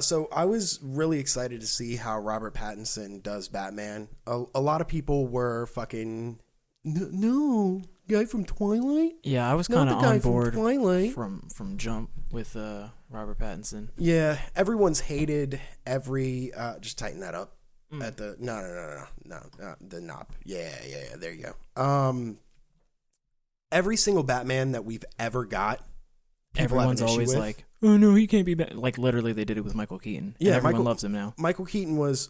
So I was really excited to see how Robert Pattinson does Batman. A lot of people were fucking no guy from Twilight. Yeah, I was kind of on board from jump with Robert Pattinson. Yeah, everyone's hated every. Just tighten that up. At the no, the knob. Yeah. There you go. Every single Batman that we've ever got. Everyone's always like, oh no, he can't be bad. Like literally, they did it with Michael Keaton. Yeah, everyone loves him now. Michael Keaton was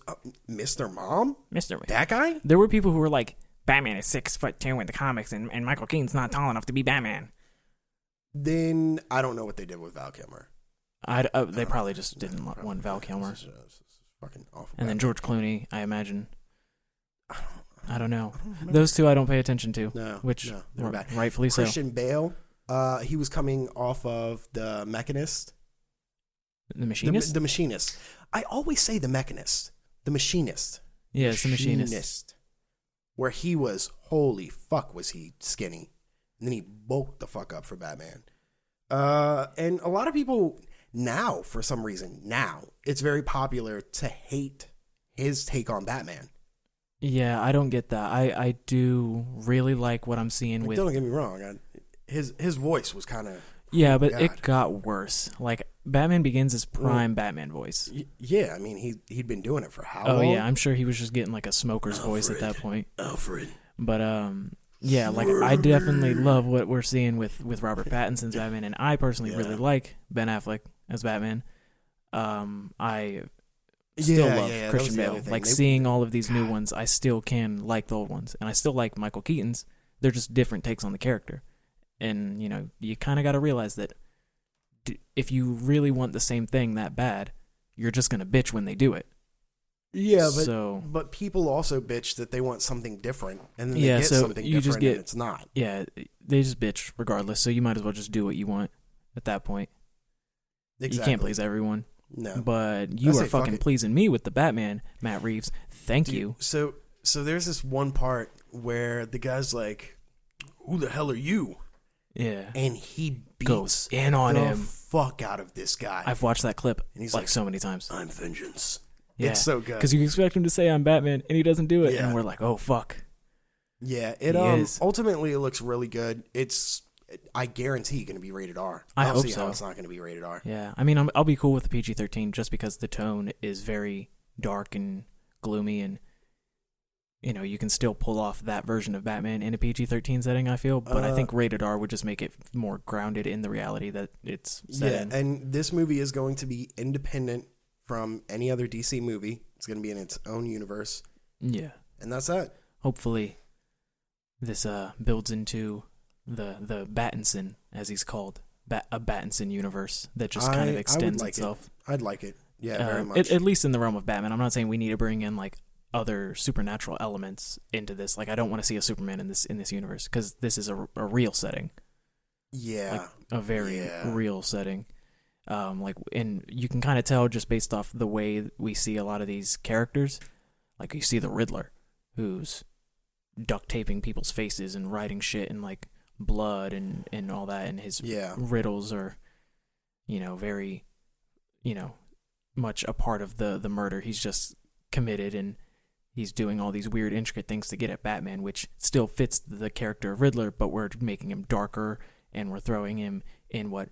Mr. Mom. That guy. There were people who were like, Batman is 6'2" in the comics, and Michael Keaton's not tall enough to be Batman. Then I don't know what they did with Val Kilmer. They probably just didn't want Val Kilmer. This is fucking awful. And then George Clooney, I imagine. I don't know. Those two I don't pay attention to. No, which they're bad. Rightfully so. Christian Bale. He was coming off of The Mechanist. The Machinist? The Machinist. I always say The Mechanist. The Machinist. Yeah, it's The Machinist. Where he was, holy fuck, was he skinny. And then he bulked the fuck up for Batman. And a lot of people now, for some reason, it's very popular to hate his take on Batman. Yeah, I don't get that. I do really like what I'm seeing with... Don't get me wrong. His voice was kind of... Yeah, but it got worse. Like, Batman Begins is prime Batman voice. Yeah, I mean, he'd been doing it for how long? Oh, yeah, I'm sure he was just getting, like, a smoker's voice at that point. Alfred. But, yeah, like, I definitely love what we're seeing with Robert Pattinson's Batman, and I personally really like Ben Affleck as Batman. I still love Christian Bale. Like, seeing all of these new ones, I still can like the old ones. And I still like Michael Keaton's. They're just different takes on the character. And, you know, you kind of got to realize that if you really want the same thing that bad, you're just going to bitch when they do it. Yeah, but people also bitch that they want something different, and then they get something different and it's not. Yeah, they just bitch regardless, so you might as well just do what you want at that point. Exactly. You can't please everyone. No. But you are fucking pleasing me with the Batman, Matt Reeves. Thank you. So there's this one part where the guy's like, who the hell are you? Yeah. And he goes in on him. Fuck out of this guy. I've watched that clip and he's like so many times. I'm vengeance. Yeah. It's so good. Because you expect him to say I'm Batman and he doesn't do it. Yeah. And we're like, oh, fuck. Yeah. Ultimately, it looks really good. I guarantee going to be rated R. I hope so. How it's not going to be rated R. Yeah. I mean, I'll be cool with the PG-13 just because the tone is very dark and gloomy and you know, you can still pull off that version of Batman in a PG-13 setting, I feel. But I think rated R would just make it more grounded in the reality that it's set in. And this movie is going to be independent from any other DC movie. It's going to be in its own universe. Yeah. And that's that. Hopefully, this builds into the Battinson, as he's called, a Battinson universe that just kind of extends itself. I'd like it. Yeah, very much. At least in the realm of Batman. I'm not saying we need to bring in, like, other supernatural elements into this. Like, I don't want to see a Superman in this universe because this is a real setting. Yeah, like a very real setting. And you can kind of tell just based off the way we see a lot of these characters. Like, you see the Riddler, who's duct taping people's faces and writing shit and like blood and all that, and his riddles are, very, much a part of the murder. He's just committed, and he's doing all these weird, intricate things to get at Batman, which still fits the character of Riddler, but we're making him darker, and we're throwing him in what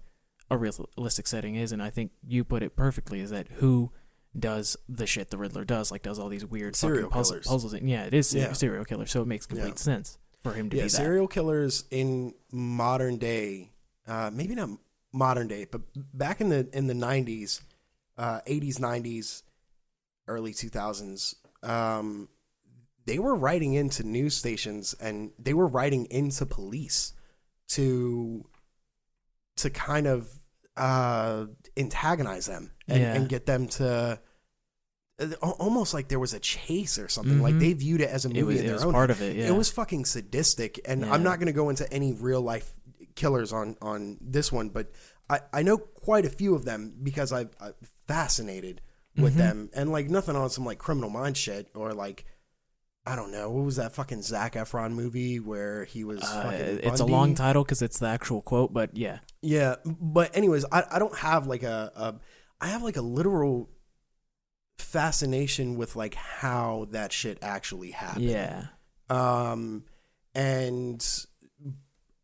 a realistic setting is. And I think you put it perfectly, is that who does the shit the Riddler does, like does all these weird serial fucking puzzles. Yeah, it is serial killer, so it makes complete sense for him to be that. Serial killers in modern day, maybe not modern day, but back in the 90s, 80s, 90s, early 2000s, they were writing into news stations and they were writing into police to kind of antagonize them and get them to almost like there was a chase or something. Like they viewed it as a movie in their own. It was part of it. Yeah. It was fucking sadistic, and I'm not going to go into any real life killers on this one, but I know quite a few of them because I'm fascinated with them, and like nothing on some like Criminal Minds shit or like, I don't know, what was that fucking Zac Efron movie where he was fucking it's a long title because it's the actual quote, but yeah. But anyways, I don't have like I have like a literal fascination with like how that shit actually happened. And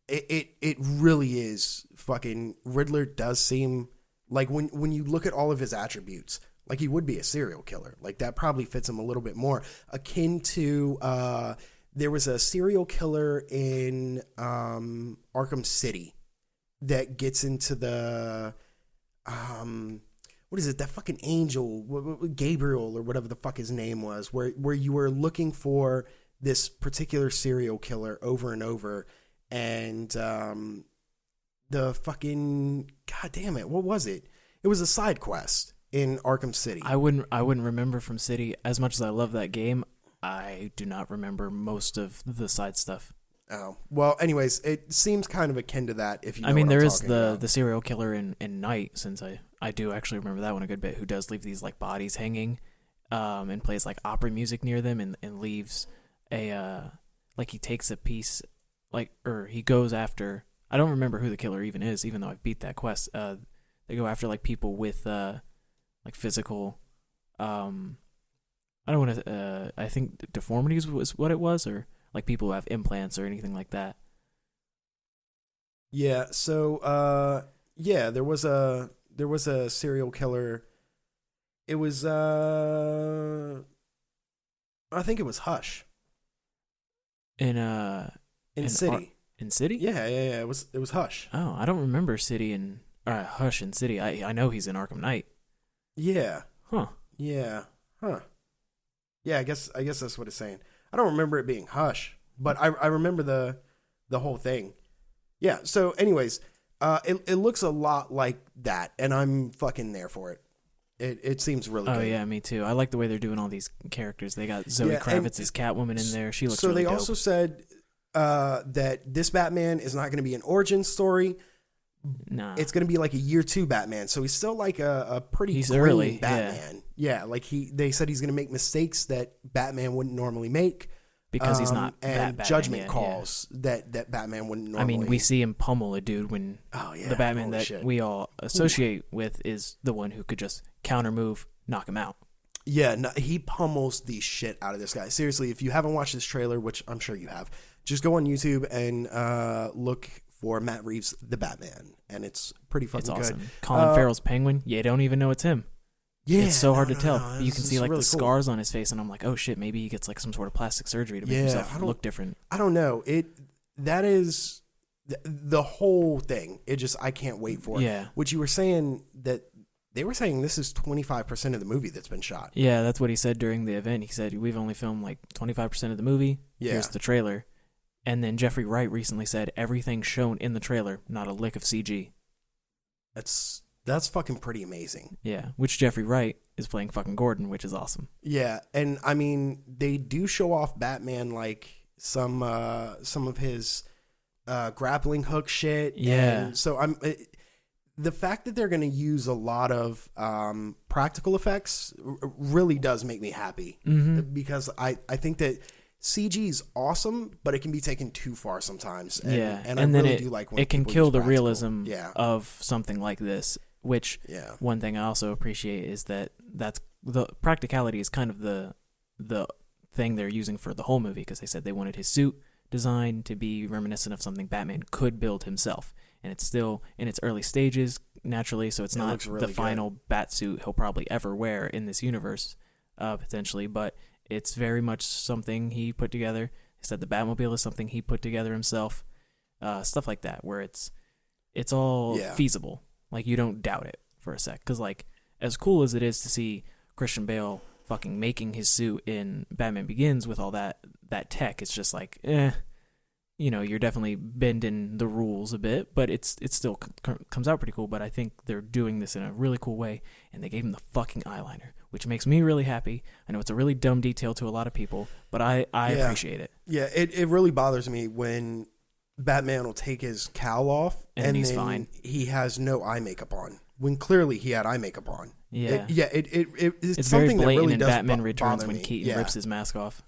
it really is fucking, Riddler does seem like, when you look at all of his attributes, like he would be a serial killer. Like that probably fits him a little bit more akin to there was a serial killer in Arkham City that gets into the what is it, that fucking angel, Gabriel or whatever the fuck his name was, where you were looking for this particular serial killer over and over, and the fucking, god damn it, what was it? It was a side quest in Arkham City. I wouldn't remember from City. As much as I love that game, I do not remember most of the side stuff. Oh, well, anyways, it seems kind of akin to that, if you know I mean, what there I'm is talking the serial killer in Night, since I do actually remember that one a good bit, who does leave these like bodies hanging, and plays like opera music near them, and leaves a like he takes a piece, like, or he goes after, I don't remember who the killer even is, even though I beat that quest. They go after like people with like physical, I don't want to, I think deformities was what it was, or like people who have implants or anything like that. Yeah, so there was a serial killer. It was I think it was Hush. In City. In City? Yeah, it was Hush. Oh, I don't remember City and Hush in City. I know he's in Arkham Knight. Yeah. Huh. Yeah. Huh. Yeah, I guess that's what it's saying. I don't remember it being Hush, but I remember the whole thing. Yeah, so anyways, it looks a lot like that, and I'm fucking there for it. It seems really good. Oh, yeah, me too. I like the way they're doing all these characters. They got Zoe Kravitz as Catwoman in there. She looks really dope. So they also said that this Batman is not going to be an origin story. Nah. It's going to be like a year 2 Batman. So he's still like a pretty green early Batman. Yeah, like they said he's going to make mistakes that Batman wouldn't normally make. Because he's not and Batman judgment yet, calls that Batman wouldn't normally. I mean, we see him pummel a dude when the Batman we all associate with is the one who could just counter move, knock him out. Yeah, no, he pummels the shit out of this guy. Seriously, if you haven't watched this trailer, which I'm sure you have, just go on YouTube and look for Matt Reeves' The Batman, and it's pretty fucking awesome. good. Colin Farrell's Penguin, you don't even know it's him. Yeah, it's so hard to tell. No, you can see like really the scars on his face, and I'm like, oh shit, maybe he gets like some sort of plastic surgery to make himself look different. I don't know. That is the whole thing. I can't wait for it. Yeah. Which you were saying that they were saying this is 25% of the movie that's been shot. Yeah, that's what he said during the event. He said, we've only filmed like 25% of the movie. Yeah. Here's the trailer. And then Jeffrey Wright recently said everything shown in the trailer, not a lick of CG. That's fucking pretty amazing. Yeah, which Jeffrey Wright is playing fucking Gordon, which is awesome. Yeah, and I mean, they do show off Batman like some of his grappling hook shit. Yeah. And so the fact that they're going to use a lot of practical effects really does make me happy. Mm-hmm. Because I think that CG's awesome, but it can be taken too far sometimes. And, and I then really do like when it can people kill use the practical. realism of something like this. Which one thing I also appreciate is that's the practicality is kind of the thing they're using for the whole movie, because they said they wanted his suit design to be reminiscent of something Batman could build himself, and it's still in its early stages naturally, so it's not really the final bat suit he'll probably ever wear in this universe, potentially, but it's very much something he put together. He said the Batmobile is something he put together himself, stuff like that, where it's all feasible. Like, you don't doubt it for a sec, because like, as cool as it is to see Christian Bale fucking making his suit in Batman Begins with all that tech, it's just like, you're definitely bending the rules a bit, but it still comes out pretty cool. But I think they're doing this in a really cool way, and they gave him the fucking eyeliner, which makes me really happy. I know it's a really dumb detail to a lot of people, but I appreciate it. Yeah, it really bothers me when Batman will take his cowl off and he's then fine. He has no eye makeup on, when clearly he had eye makeup on. Yeah. It's very something blatant that really in does Batman Returns bother when me. Keaton rips his mask off.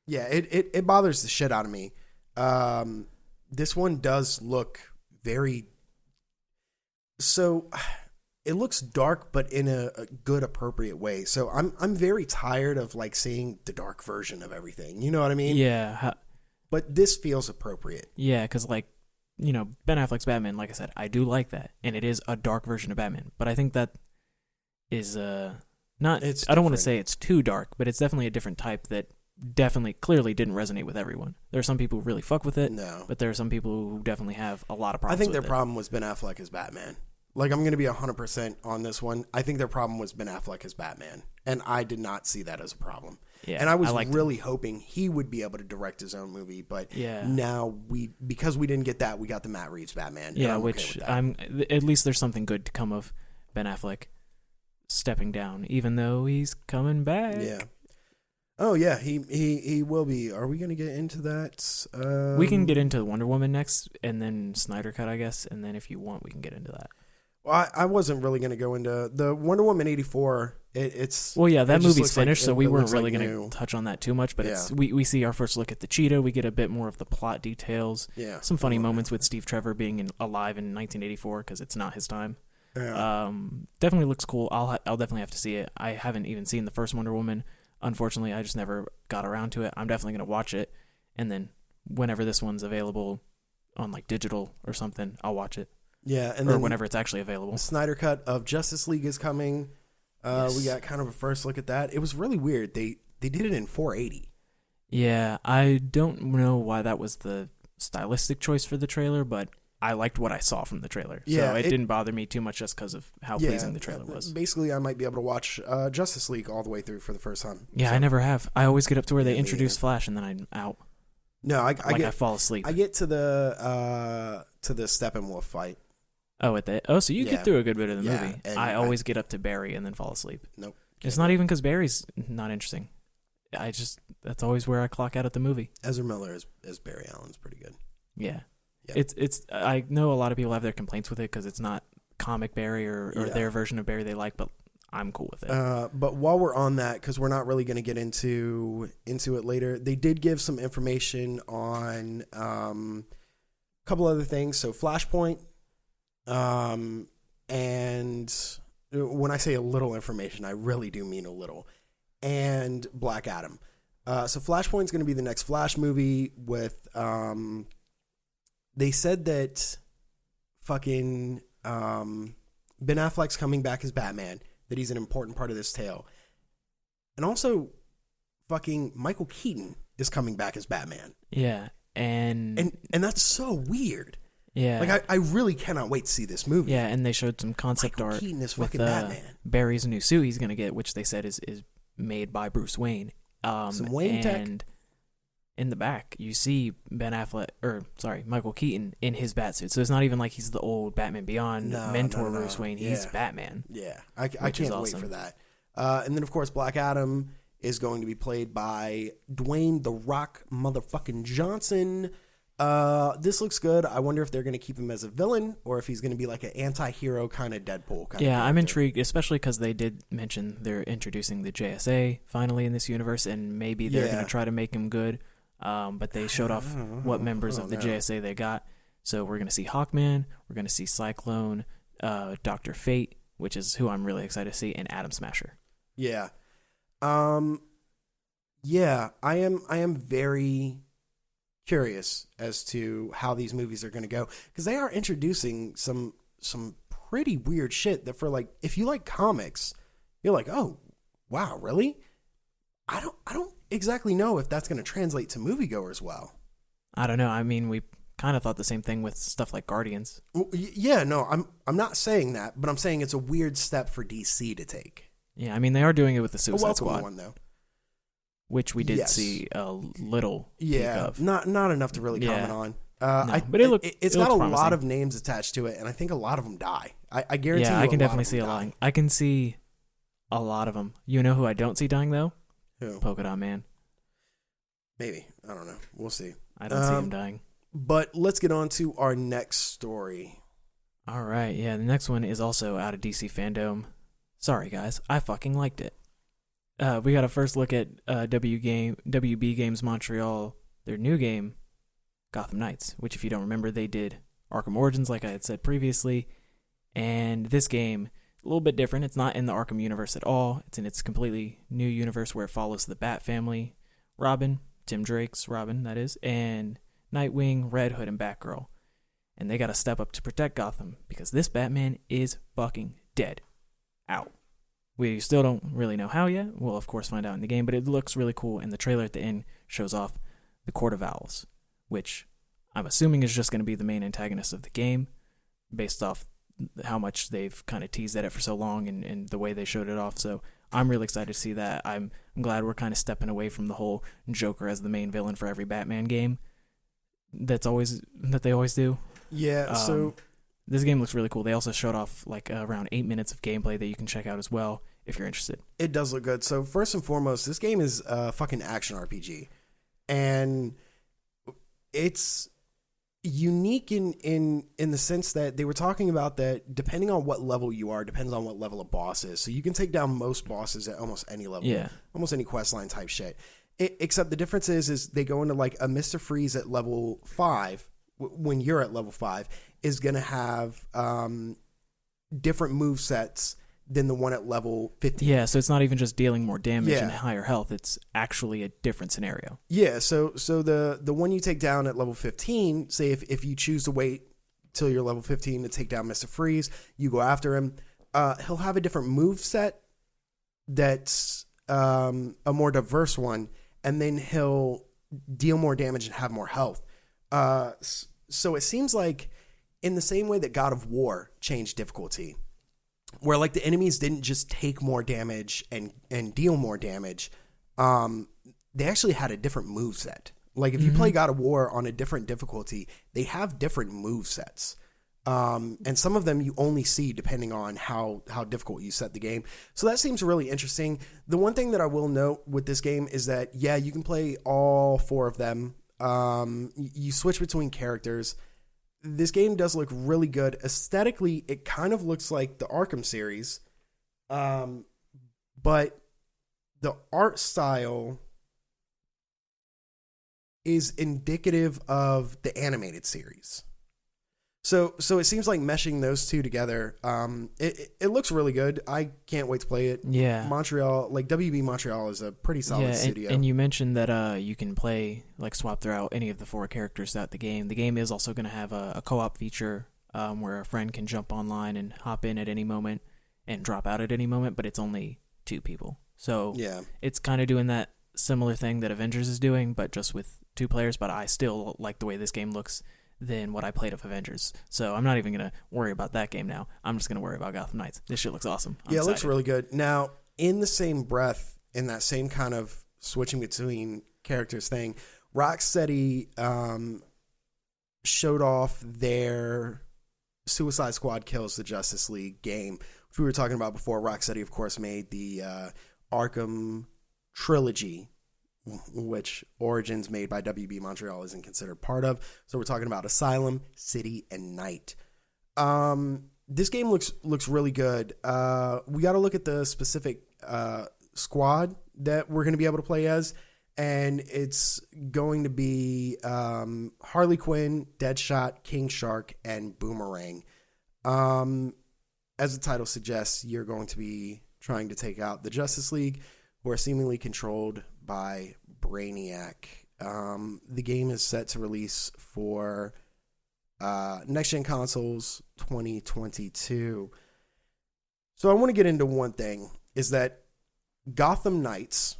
Yeah, it bothers the shit out of me. This one does look very... So, it looks dark, but in a good, appropriate way. So I'm very tired of like seeing the dark version of everything. You know what I mean? Yeah. But this feels appropriate. Yeah, because like, Ben Affleck's Batman, like I said, I do like that, and it is a dark version of Batman. But I think that is not. It's I don't want to say it's too dark, but it's definitely a different type that clearly didn't resonate with everyone. There are some people who really fuck with it, but there are some people who definitely have a lot of problems. I think their with problem was Ben Affleck as Batman. Like, I'm going to be 100% on this one. I think their problem was Ben Affleck as Batman, and I did not see that as a problem. Yeah, and I was really hoping he would be able to direct his own movie, but now because we didn't get that, we got the Matt Reeves Batman. Yeah, which at least there's something good to come of Ben Affleck stepping down, even though he's coming back. Yeah. Oh yeah, he will be. Are we going to get into that? We can get into Wonder Woman next, and then Snyder Cut, I guess, and then if you want, we can get into that. Well, I wasn't really going to go into the Wonder Woman 84. That movie's finished, so we weren't really going to touch on that too much. But we see our first look at the cheetah. We get a bit more of the plot details. Yeah, some funny moments with Steve Trevor being alive in 1984 because it's not his time. Yeah. Definitely looks cool. I'll definitely have to see it. I haven't even seen the first Wonder Woman. Unfortunately, I just never got around to it. I'm definitely going to watch it, and then whenever this one's available on like digital or something, I'll watch it. Yeah, and or whenever it's actually available. The Snyder Cut of Justice League is coming. Yes. We got kind of a first look at that. It was really weird. They did it in 480. Yeah, I don't know why that was the stylistic choice for the trailer, but I liked what I saw from the trailer. Yeah, so it didn't bother me too much just because of how pleasing the trailer was. Basically, I might be able to watch Justice League all the way through for the first time. Yeah, so, I never have. I always get up to where they introduce Flash and then I'm out. No, I fall asleep. I get to the Steppenwolf fight. So you get through a good bit of the movie. I always get up to Barry and then fall asleep. Nope. It's not even because Barry's not interesting. That's always where I clock out at the movie. Ezra Miller as Barry Allen's pretty good. Yeah. Yep. It's I know a lot of people have their complaints with it because it's not comic Barry or their version of Barry they like, but I'm cool with it. But while we're on that, because we're not really going to get into it later, they did give some information on a couple other things. So Flashpoint, and when I say a little information, I really do mean a little, and Black Adam. So Flashpoint's going to be the next Flash movie with, they said that fucking Ben Affleck's coming back as Batman, that he's an important part of this tale. And also fucking Michael Keaton is coming back as Batman. Yeah, and that's so weird. Yeah. Like, I really cannot wait to see this movie. Yeah, and they showed some concept Michael art Keaton is with fucking Batman. Barry's new suit he's going to get, which they said is made by Bruce Wayne. Some Wayne tech. And in the back, you see Michael Keaton in his Batsuit. So it's not even like he's the old Batman Beyond mentor Bruce Wayne. He's Batman. Yeah, I can't wait for that. And then, of course, Black Adam is going to be played by Dwayne The Rock motherfucking Johnson. This looks good. I wonder if they're going to keep him as a villain or if he's going to be like an anti-hero kind of Deadpool kind of character. I'm intrigued, especially because they did mention they're introducing the JSA finally in this universe, and maybe they're going to try to make him good. but they showed off what members of the JSA they got. So we're going to see Hawkman, we're going to see Cyclone, Dr. Fate, which is who I'm really excited to see, and Atom Smasher. Yeah. Yeah, I am very curious as to how these movies are going to go, because they are introducing some pretty weird shit that, for like, if you like comics, you're like, oh wow, really? I don't exactly know if that's going to translate to moviegoers well. I don't know. I mean, we kind of thought the same thing with stuff like Guardians. Well, yeah, no, I'm not saying that, but I'm saying it's a weird step for DC to take. Yeah, I mean, they are doing it with the Suicide Squad one, though, which we did see a little peek of. Not enough to really comment on. No, but it's got a promising. lot of names attached to it, and I think a lot of them die. I guarantee. Yeah, you I can definitely see a a lot. I can see a lot of them. You know who I don't see dying though? Who? Polka Dot Man. Maybe, I don't know. We'll see. I don't see him dying. But let's get on to our next story. All right, yeah, the next one is also out of DC Fandome. Sorry, guys, I fucking liked it. We got a first look at WB Games Montreal, their new game, Gotham Knights, which, if you don't remember, they did Arkham Origins, like I had said previously. And this game, a little bit different. It's not in the Arkham universe at all. It's in its completely new universe where it follows the Bat family, Robin, Tim Drake's Robin, that is, and Nightwing, Red Hood, and Batgirl. And they got to step up to protect Gotham because this Batman is fucking dead. Out. We still don't really know how yet. We'll, of course, find out in the game, but it looks really cool, and the trailer at the end shows off the Court of Owls, which I'm assuming is just going to be the main antagonist of the game, based off how much they've kind of teased at it for so long and the way they showed it off. So I'm really excited to see that. I'm glad we're kind of stepping away from the whole Joker as the main villain for every Batman game that they always do. Yeah, so this game looks really cool. They also showed off like around 8 minutes of gameplay that you can check out as well if you're interested. It does look good. So first and foremost, this game is a fucking action RPG. And it's unique in the sense that they were talking about that depending on what level you are, depends on what level a boss is. So you can take down most bosses at almost any level. Yeah. Almost any questline type shit. Except the difference is they go into like a Mr. Freeze at level 5, when you're at level 5, is going to have different move sets than the one at level 15. Yeah, so it's not even just dealing more damage and higher health. It's actually a different scenario. Yeah, so the one you take down at level 15, say if you choose to wait till you're level 15 to take down Mr. Freeze, you go after him, he'll have a different move set that's a more diverse one, and then he'll deal more damage and have more health. So it seems like in the same way that God of War changed difficulty, where like the enemies didn't just take more damage and deal more damage, they actually had a different move set. Like if you play God of War on a different difficulty, they have different move sets. And some of them you only see depending on how difficult you set the game. So that seems really interesting. The one thing that I will note with this game is that, yeah, you can play all 4 of them. You switch between characters. This game does look really good. Aesthetically, it kind of looks like the Arkham series. But the art style is indicative of the animated series. So it seems like meshing those two together, it looks really good. I can't wait to play it. Yeah. Montreal, like WB Montreal is a pretty solid studio. And you mentioned that you can play, like swap throughout any of the 4 characters throughout the game. The game is also going to have a co-op feature where a friend can jump online and hop in at any moment and drop out at any moment, but it's only 2 people. So yeah, it's kind of doing that similar thing that Avengers is doing, but just with 2 players. But I still like the way this game looks than what I played of Avengers. So I'm not even going to worry about that game now. I'm just going to worry about Gotham Knights. This shit looks awesome. I'm excited. It looks really good. Now, in the same breath, in that same kind of switching between characters thing, Rocksteady showed off their Suicide Squad Kills the Justice League game, which we were talking about before. Rocksteady, of course, made the Arkham trilogy, which Origins, made by WB Montreal, isn't considered part of. So we're talking about Asylum, City, and Night. This game looks really good. We got to look at the specific squad that we're going to be able to play as. and it's going to be Harley Quinn, Deadshot, King Shark, and Boomerang. As the title suggests, you're going to be trying to take out the Justice League, who are seemingly controlled by Brainiac. The game is set to release for next-gen consoles 2022. So I want to get into one thing, is that Gotham Knights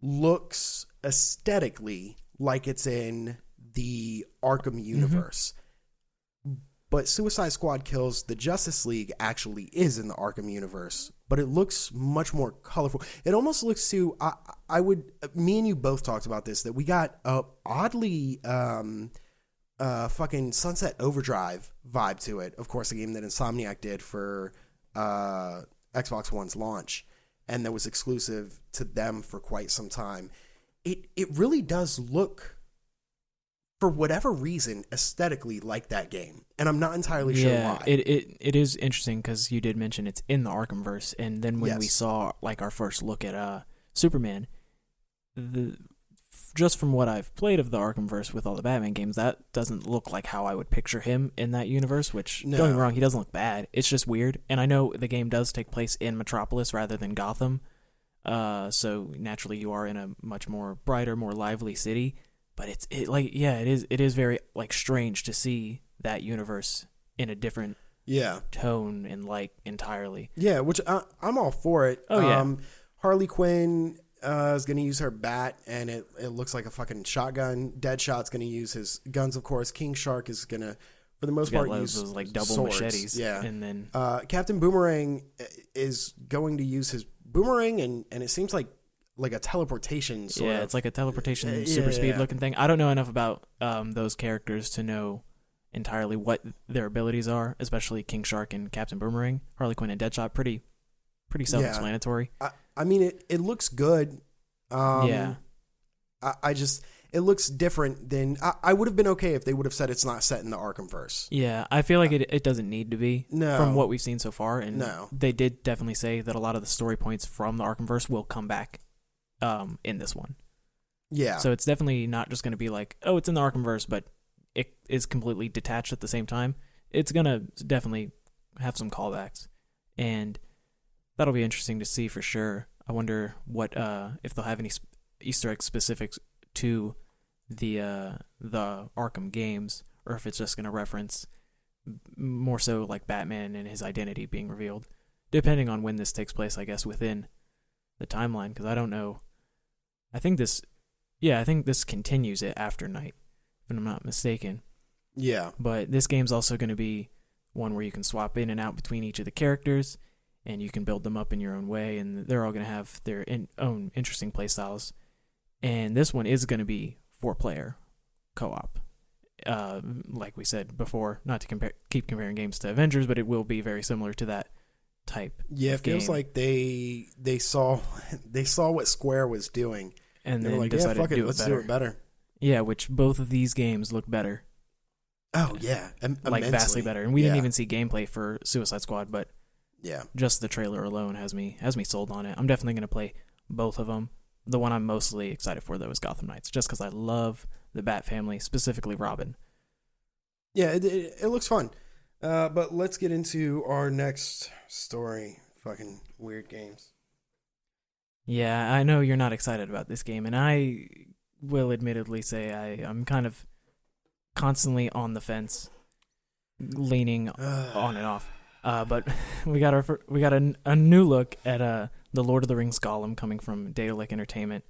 looks aesthetically like it's in the Arkham universe. But Suicide Squad Kills the Justice League actually is in the Arkham universe, but it looks much more colorful. It almost looks to, me and you both talked about this, that we got a oddly fucking Sunset Overdrive vibe to it. Of course, a game that Insomniac did for Xbox One's launch, and that was exclusive to them for quite some time. It really does look, for whatever reason, aesthetically like that game, and I'm not entirely sure why. It is interesting because you did mention it's in the Arkhamverse, and then when we saw like our first look at Superman, just from what I've played of the Arkhamverse with all the Batman games, that doesn't look like how I would picture him in that universe. Which, don't get me wrong, he doesn't look bad. It's just weird, and I know the game does take place in Metropolis rather than Gotham, so naturally you are in a much more brighter, more lively city. But it is very like strange to see that universe in a different tone and light entirely. Yeah, which I'm all for it. Harley Quinn is going to use her bat, and it looks like a fucking shotgun. Deadshot's going to use his guns, of course. King Shark is going to, for the most part, use those like double swords. Machetes. Yeah, and then Captain Boomerang is going to use his boomerang, and it seems like a teleportation sort of. Yeah, it's like a teleportation super speed looking thing. I don't know enough about those characters to know entirely what their abilities are, especially King Shark and Captain Boomerang. Harley Quinn and Deadshot, pretty self-explanatory. I mean, it looks good. It looks different than... I would have been okay if they would have said it's not set in the Arkhamverse. Yeah, I feel like it doesn't need to be from what we've seen so far. And they did definitely say that a lot of the story points from the Arkhamverse will come back in this one. Yeah. So it's definitely not just going to be like, oh, it's in the Arkhamverse, but it is completely detached at the same time. It's going to definitely have some callbacks, and that'll be interesting to see for sure. I wonder what if they'll have any Easter eggs specific to the Arkham games, or if it's just going to reference more so like Batman and his identity being revealed, depending on when this takes place, I guess, within the timeline, because I don't know. I think this continues it after Night, if I'm not mistaken. Yeah. But this game's also going to be one where you can swap in and out between each of the characters, and you can build them up in your own way, and they're all going to have their own interesting play styles. And this one is going to be 4-player co-op. Like we said before, not to keep comparing games to Avengers, but it will be very similar to that type. Yeah, it feels like they saw what Square was doing, and then decided to do it better. Yeah, which both of these games look better. Oh yeah, like vastly better. And we didn't even see gameplay for Suicide Squad, but just the trailer alone has me sold on it. I'm definitely going to play both of them. The one I'm mostly excited for though is Gotham Knights, just because I love the Bat family, specifically Robin. Yeah, it looks fun. But let's get into our next story. Fucking weird games. Yeah, I know you're not excited about this game, and I will admittedly say I'm kind of constantly on the fence, leaning on and off. But we got a new look at the Lord of the Rings Gollum coming from Daedalic Entertainment,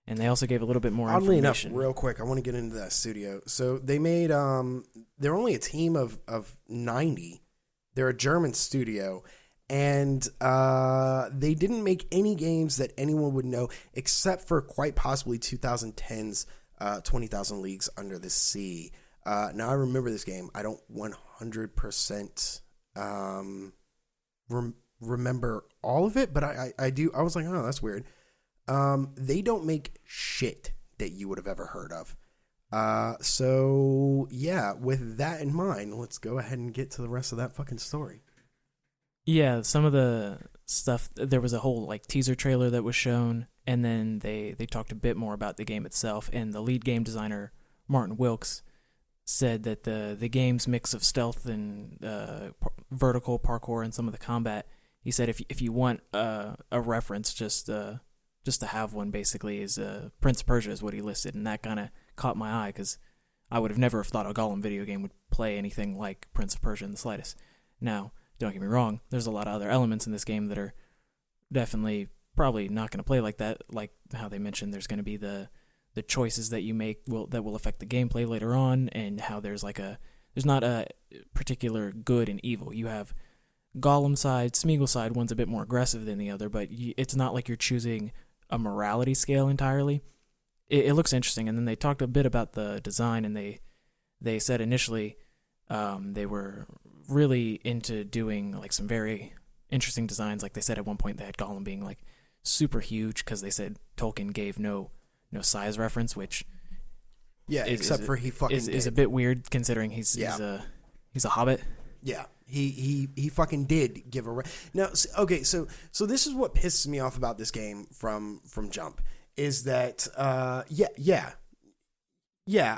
and they also gave a little bit more information. Oddly enough, real quick, I want to get into that studio. So they made they're only a team of 90. They're a German studio, and they didn't make any games that anyone would know, except for quite possibly 2010's 20,000 Leagues Under the Sea. Now I remember this game. I don't 100% remember all of it, but I do. I was like, oh, that's weird. They don't make shit that you would have ever heard of. So yeah, with that in mind, let's go ahead and get to the rest of that fucking story. Yeah, some of the stuff. There was a whole like teaser trailer that was shown, and then they talked a bit more about the game itself. And the lead game designer, Martin Wilkes, said that the game's mix of stealth and vertical parkour and some of the combat. He said if you want a reference, just to have one, basically, is Prince of Persia is what he listed, and that kind of caught my eye because I would have never thought a Gollum video game would play anything like Prince of Persia in the slightest. Now, don't get me wrong, there's a lot of other elements in this game that are definitely probably not going to play like that, like how they mentioned there's going to be the choices that you make that will affect the gameplay later on, and how there's not a particular good and evil. You have Gollum side, Smeagol side, one's a bit more aggressive than the other, but it's not like you're choosing a morality scale entirely. It looks interesting, and then they talked a bit about the design, and they said initially they were really into doing like some very interesting designs. Like they said at one point they had Gollum being like super huge because they said Tolkien gave no size reference, which for he fucking is a bit weird considering he's a hobbit. Yeah, he fucking did give a now. Okay, so this is what pisses me off about this game from jump is that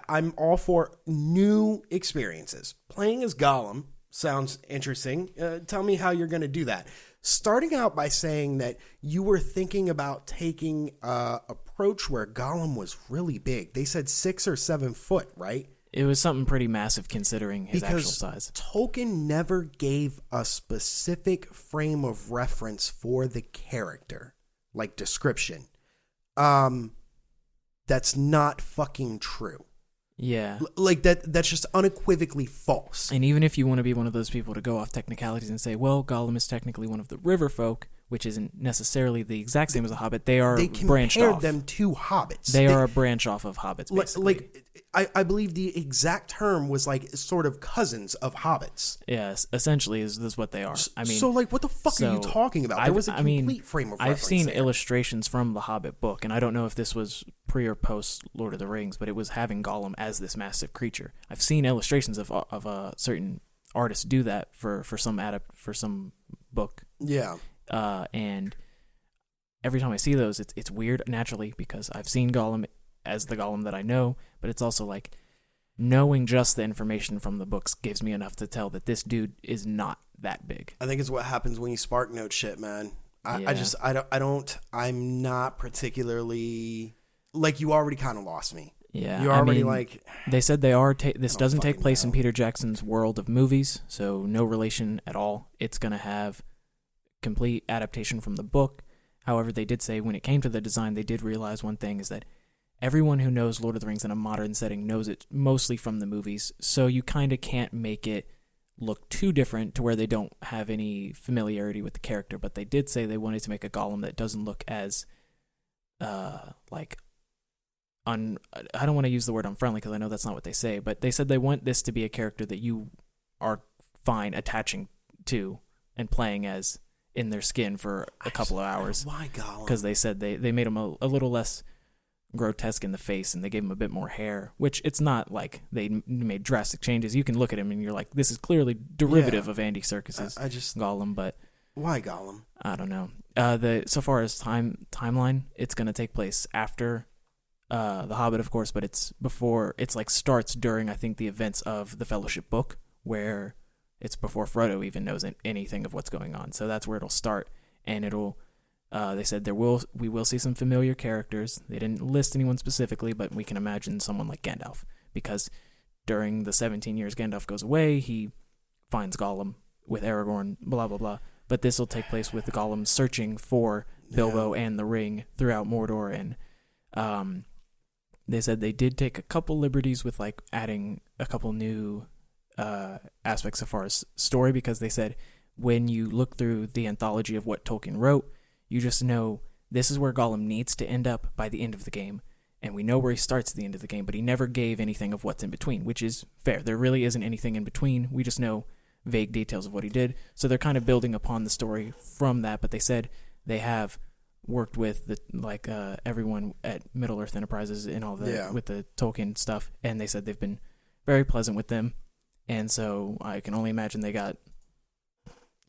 I'm all for new experiences. Playing as Gollum sounds interesting. Tell me how you're going to do that. Starting out by saying that you were thinking about taking a approach where Gollum was really big. They said 6 or 7 foot, right? It was something pretty massive considering his actual size. Tolkien never gave a specific frame of reference for the character, like description. That's not fucking true. Yeah. That's just unequivocally false. And even if you want to be one of those people to go off technicalities and say, well, Gollum is technically one of the river folk, which isn't necessarily the exact same as a hobbit, they are branched off. They compared them to hobbits. They are a branch off of hobbits, basically. I believe the exact term was like sort of cousins of hobbits. Yes, essentially is what they are. I mean, so like, what the fuck are you talking about? There was a complete frame of reference. I've seen there. illustrations from the Hobbit book, and I don't know if this was pre or post Lord of the Rings, but it was having Gollum as this massive creature. I've seen illustrations of certain artists do that for some book. Yeah. And every time I see those, it's weird naturally because I've seen Gollum as the Gollum that I know, but it's also like knowing just the information from the books gives me enough to tell that this dude is not that big. I think it's what happens when you spark note shit, man. I'm not particularly like, you already kind of lost me. Yeah, you're already they said they are. This doesn't take place in Peter Jackson's world of movies, so no relation at all. It's gonna have complete adaptation from the book. However, they did say when it came to the design, they did realize one thing is that everyone who knows Lord of the Rings in a modern setting knows it mostly from the movies, so you kind of can't make it look too different to where they don't have any familiarity with the character. But they did say they wanted to make a Gollum that doesn't look as I don't want to use the word unfriendly because I know that's not what they say, but they said they want this to be a character that you are fine attaching to and playing as in their skin for a couple of hours. Why Gollum? Because they said they made him a little less grotesque in the face and they gave him a bit more hair, which it's not like they made drastic changes. You can look at him and you're like, this is clearly derivative of Andy Serkis's Gollum, but why Gollum? I don't know. So far as timeline, it's going to take place after The Hobbit, of course, but it's like starts during, I think, the events of the Fellowship book, where it's before Frodo even knows anything of what's going on. So that's where it'll start, and it'll. They said we will see some familiar characters. They didn't list anyone specifically, but we can imagine someone like Gandalf, because during the 17 years Gandalf goes away, he finds Gollum with Aragorn, blah blah blah. But this will take place with Gollum searching for Bilbo and the ring throughout Mordor, and they said they did take a couple liberties with like adding a couple new aspects as far as story, because they said when you look through the anthology of what Tolkien wrote, you just know this is where Gollum needs to end up by the end of the game, and we know where he starts at the end of the game, but he never gave anything of what's in between, which is fair. There really isn't anything in between. We just know vague details of what he did, so they're kind of building upon the story from that. But they said they have worked with everyone at Middle Earth Enterprises and all the with the Tolkien stuff, and they said they've been very pleasant with them, and so I can only imagine they got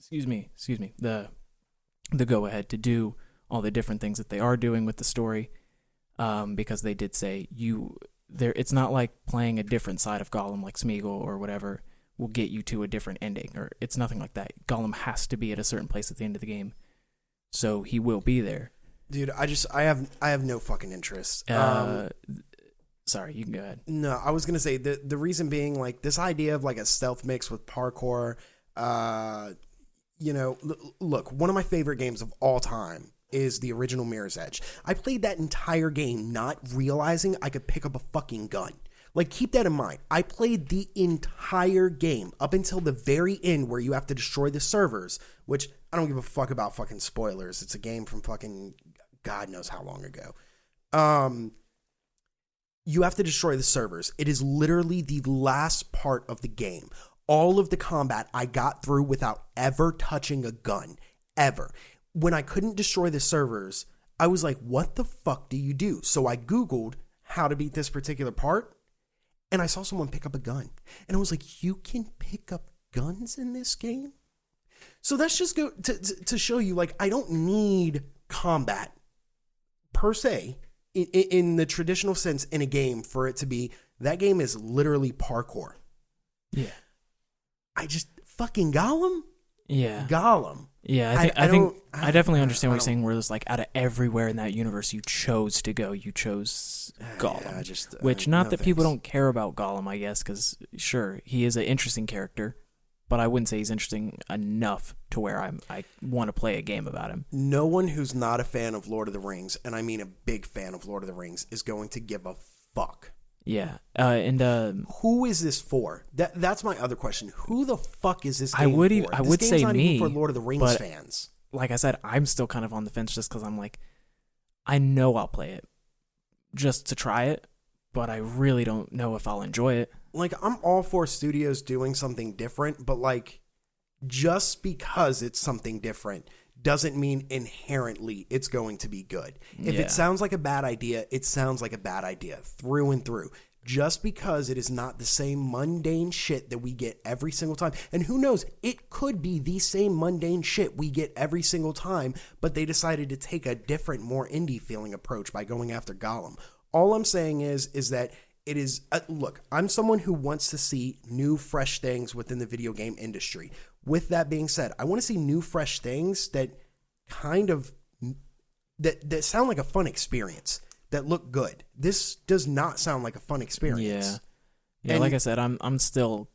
the the go-ahead to do all the different things that they are doing with the story, because they did say it's not like playing a different side of Gollum like Smeagol or whatever will get you to a different ending, or it's nothing like that. Gollum has to be at a certain place at the end of the game, so he will be there. Dude, I have no fucking interest. Sorry, you can go ahead. No, I was gonna say the reason being, like, this idea of like a stealth mix with parkour. Look, one of my favorite games of all time is the original Mirror's Edge. I played that entire game not realizing I could pick up a fucking gun. Like, keep that in mind. I played the entire game up until the very end where you have to destroy the servers, which I don't give a fuck about fucking spoilers. It's a game from fucking God knows how long ago. You have to destroy the servers. It is literally the last part of the game. All of the combat I got through without ever touching a gun. Ever. When I couldn't destroy the servers, I was like, what the fuck do you do? So I Googled how to beat this particular part, and I saw someone pick up a gun. And I was like, you can pick up guns in this game? So that's just go to show you, like, I don't need combat per se in the traditional sense in a game for it to be, that game is literally parkour. Yeah. I just fucking Gollum? Yeah. Gollum. Yeah, I definitely understand what you're saying, where it's like out of everywhere in that universe you chose to go, you chose Gollum. Yeah, which, not that people don't care about Gollum, I guess, because sure, he is an interesting character, but I wouldn't say he's interesting enough to where I want to play a game about him. No one who's not a fan of Lord of the Rings, and I mean a big fan of Lord of the Rings, is going to give a fuck. Yeah, who is this for? That's my other question. Who the fuck is this game I would this say not me even for Lord of the Rings fans. Like I said, I'm still kind of on the fence just because I'm like, I know I'll play it just to try it, but I really don't know if I'll enjoy it. Like, I'm all for studios doing something different, but like, just because it's something different doesn't mean inherently it's going to be good. If it sounds like a bad idea, it sounds like a bad idea through and through. Just because it is not the same mundane shit that we get every single time. And who knows, it could be the same mundane shit we get every single time, but they decided to take a different, more indie feeling approach by going after Gollum. All I'm saying is that it is, look, I'm someone who wants to see new, fresh things within the video game industry. With that being said, I want to see new, fresh things that kind of, that sound like a fun experience, that look good. This does not sound like a fun experience. Yeah, and like I said, I'm still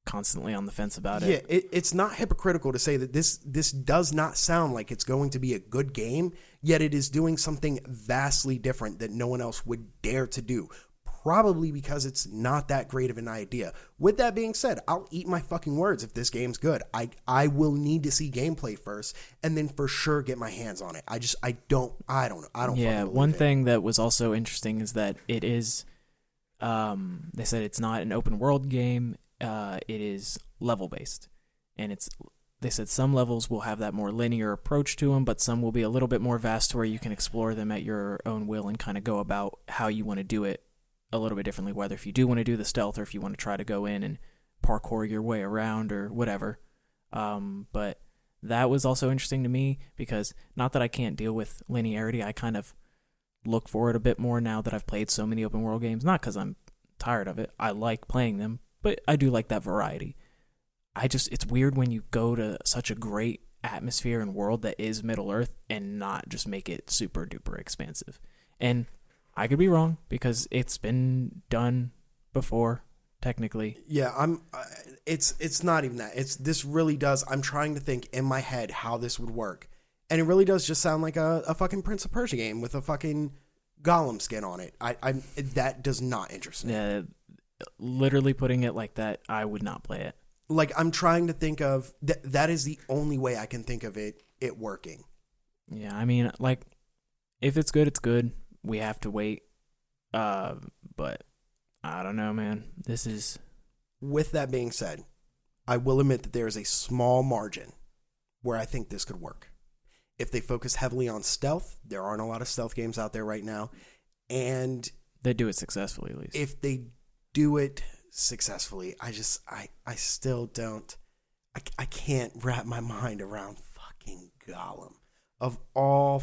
constantly on the fence about it. Yeah, it's not hypocritical to say that this does not sound like it's going to be a good game, yet it is doing something vastly different that no one else would dare to do. Probably because it's not that great of an idea. With that being said, I'll eat my fucking words if this game's good. I will need to see gameplay first, and then for sure get my hands on it. I don't know. Yeah, one thing that was also interesting is that it is, they said it's not an open world game. It is level based, and they said some levels will have that more linear approach to them, but some will be a little bit more vast to where you can explore them at your own will and kind of go about how you want to do it a little bit differently, whether if you do want to do the stealth or if you want to try to go in and parkour your way around or whatever. But that was also interesting to me because, not that I can't deal with linearity, I kind of look for it a bit more now that I've played so many open world games. Not because I'm tired of it. I like playing them, but I do like that variety. It's weird when you go to such a great atmosphere and world that is Middle Earth and not just make it super duper expansive. And I could be wrong because it's been done before, technically. Yeah, it's not even that. This really does. I'm trying to think in my head how this would work, and it really does just sound like a fucking Prince of Persia game with a fucking Gollum skin on it. That does not interest me. Yeah, literally putting it like that, I would not play it. Like, I'm trying to think of that is the only way I can think of it working. Yeah, I mean, like, if it's good, it's good. We have to wait, but I don't know, man. This is... With that being said, I will admit that there is a small margin where I think this could work. If they focus heavily on stealth, there aren't a lot of stealth games out there right now, and... They do it successfully, at least. If they do it successfully, I still don't... I can't wrap my mind around fucking Gollum. Of all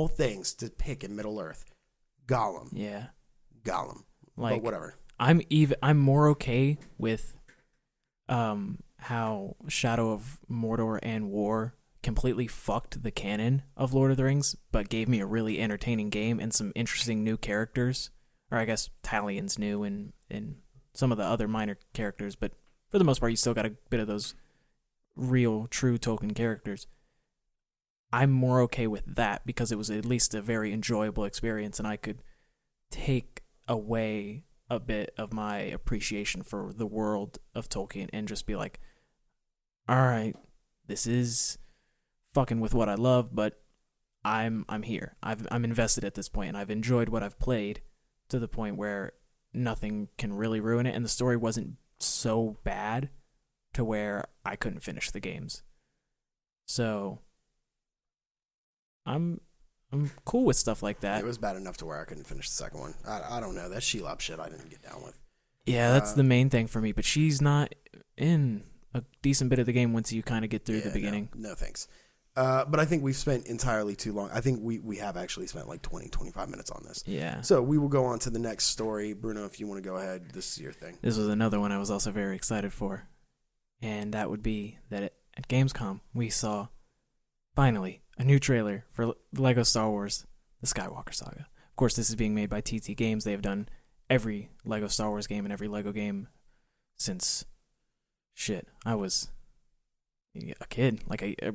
things to pick in Middle Earth, Gollum. Yeah. Gollum. Like, but whatever. I'm more okay with how Shadow of Mordor and War completely fucked the canon of Lord of the Rings, but gave me a really entertaining game and some interesting new characters. Or I guess Talion's new and some of the other minor characters, but for the most part, you still got a bit of those real, true Tolkien characters. I'm more okay with that because it was at least a very enjoyable experience, and I could take away a bit of my appreciation for the world of Tolkien and just be like, all right, this is fucking with what I love, but I'm here. I'm invested at this point, and I've enjoyed what I've played to the point where nothing can really ruin it, and the story wasn't so bad to where I couldn't finish the games. So I'm cool with stuff like that. It was bad enough to where I couldn't finish the second one. I don't know. That Shelob shit I didn't get down with. Yeah, that's the main thing for me, but she's not in a decent bit of the game once you kind of get through the beginning. No thanks. But I think we've spent entirely too long. I think we have actually spent like 20, 25 minutes on this. Yeah. So we will go on to the next story. Bruno, if you want to go ahead, this is your thing. This was another one I was also very excited for. And that would be that at Gamescom, we saw, finally, a new trailer for LEGO Star Wars, The Skywalker Saga. Of course, this is being made by TT Games. They have done every LEGO Star Wars game and every LEGO game since, I was a kid, like a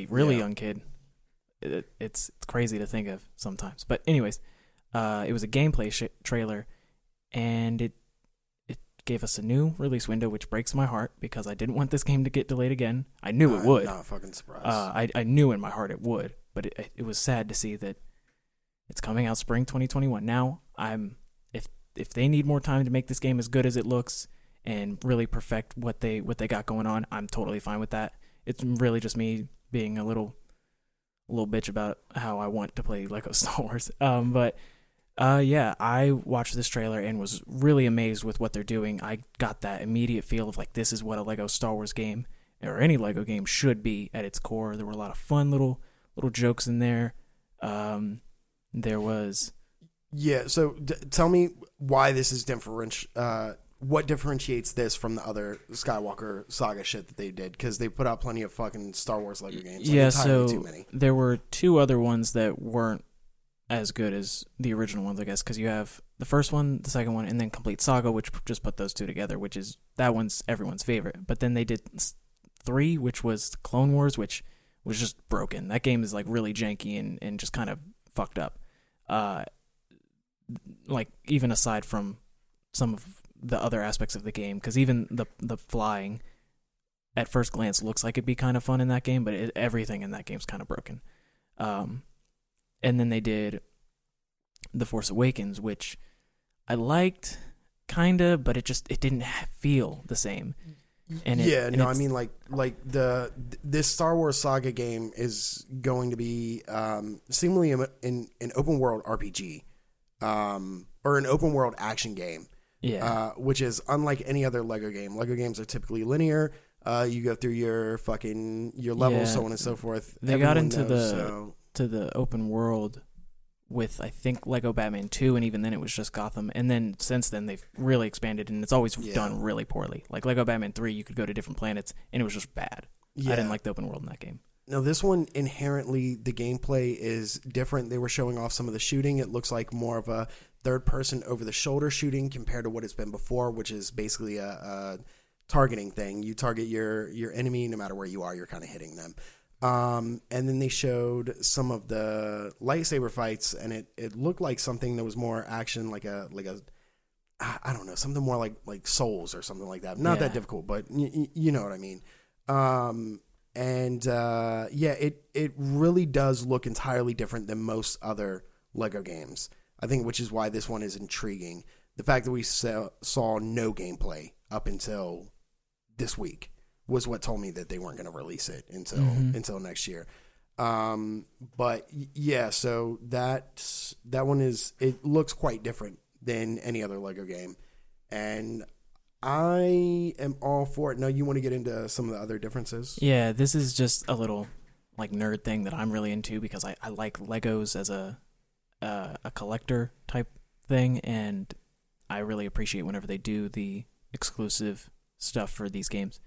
really young kid. It's crazy to think of sometimes. But anyways, it was a gameplay trailer, and it gave us a new release window, which breaks my heart because I didn't want this game to get delayed again. I knew it would. Not fucking surprised. I knew in my heart it would, but it was sad to see that it's coming out spring 2021. Now, if they need more time to make this game as good as it looks and really perfect what they got going on, I'm totally fine with that. It's really just me being a little bitch about how I want to play LEGO Star Wars. Yeah, I watched this trailer and was really amazed with what they're doing. I got that immediate feel of like, this is what a LEGO Star Wars game or any LEGO game should be at its core. There were a lot of fun little jokes in there. There was... Yeah, so tell me why this is different. What differentiates this from the other Skywalker Saga shit that they did? Because they put out plenty of fucking Star Wars LEGO games. Yeah, so too many. There were two other ones that weren't as good as the original ones, I guess, because you have the first one, the second one, and then Complete Saga, which just put those two together, that one's everyone's favorite. But then they did 3, which was Clone Wars, which was just broken. That game is like really janky and just kind of fucked up. Like even aside from some of the other aspects of the game, because even the flying at first glance looks like it'd be kind of fun in that game, but everything in that game's kind of broken. And then they did The Force Awakens, which I liked kinda, but it didn't feel the same. I mean like this Star Wars Saga game is going to be seemingly an open world RPG, or an open world action game. Yeah. Which is unlike any other LEGO game. LEGO games are typically linear. You go through your levels, so on and so forth. They got into the open world with, I think, LEGO Batman 2, and even then it was just Gotham. And then since then they've really expanded, and it's always done really poorly. Like LEGO Batman 3, you could go to different planets, and it was just bad. Yeah. I didn't like the open world in that game. Now, this one, inherently, the gameplay is different. They were showing off some of the shooting. It looks like more of a third-person over-the-shoulder shooting compared to what it's been before, which is basically a targeting thing. You target your enemy, no matter where you are, you're kind of hitting them. And then they showed some of the lightsaber fights, and it looked like something that was more action, like a I don't know, something more like Souls or something like that. Not that difficult, but you know what I mean. It really does look entirely different than most other LEGO games. I think, which is why this one is intriguing. The fact that we saw no gameplay up until this week was what told me that they weren't going to release it until next year. But yeah, so that one it looks quite different than any other LEGO game, and I am all for it. Now, you want to get into some of the other differences? Yeah, this is just a little like nerd thing that I'm really into because I like Legos as a collector type thing, and I really appreciate whenever they do the exclusive stuff for these games.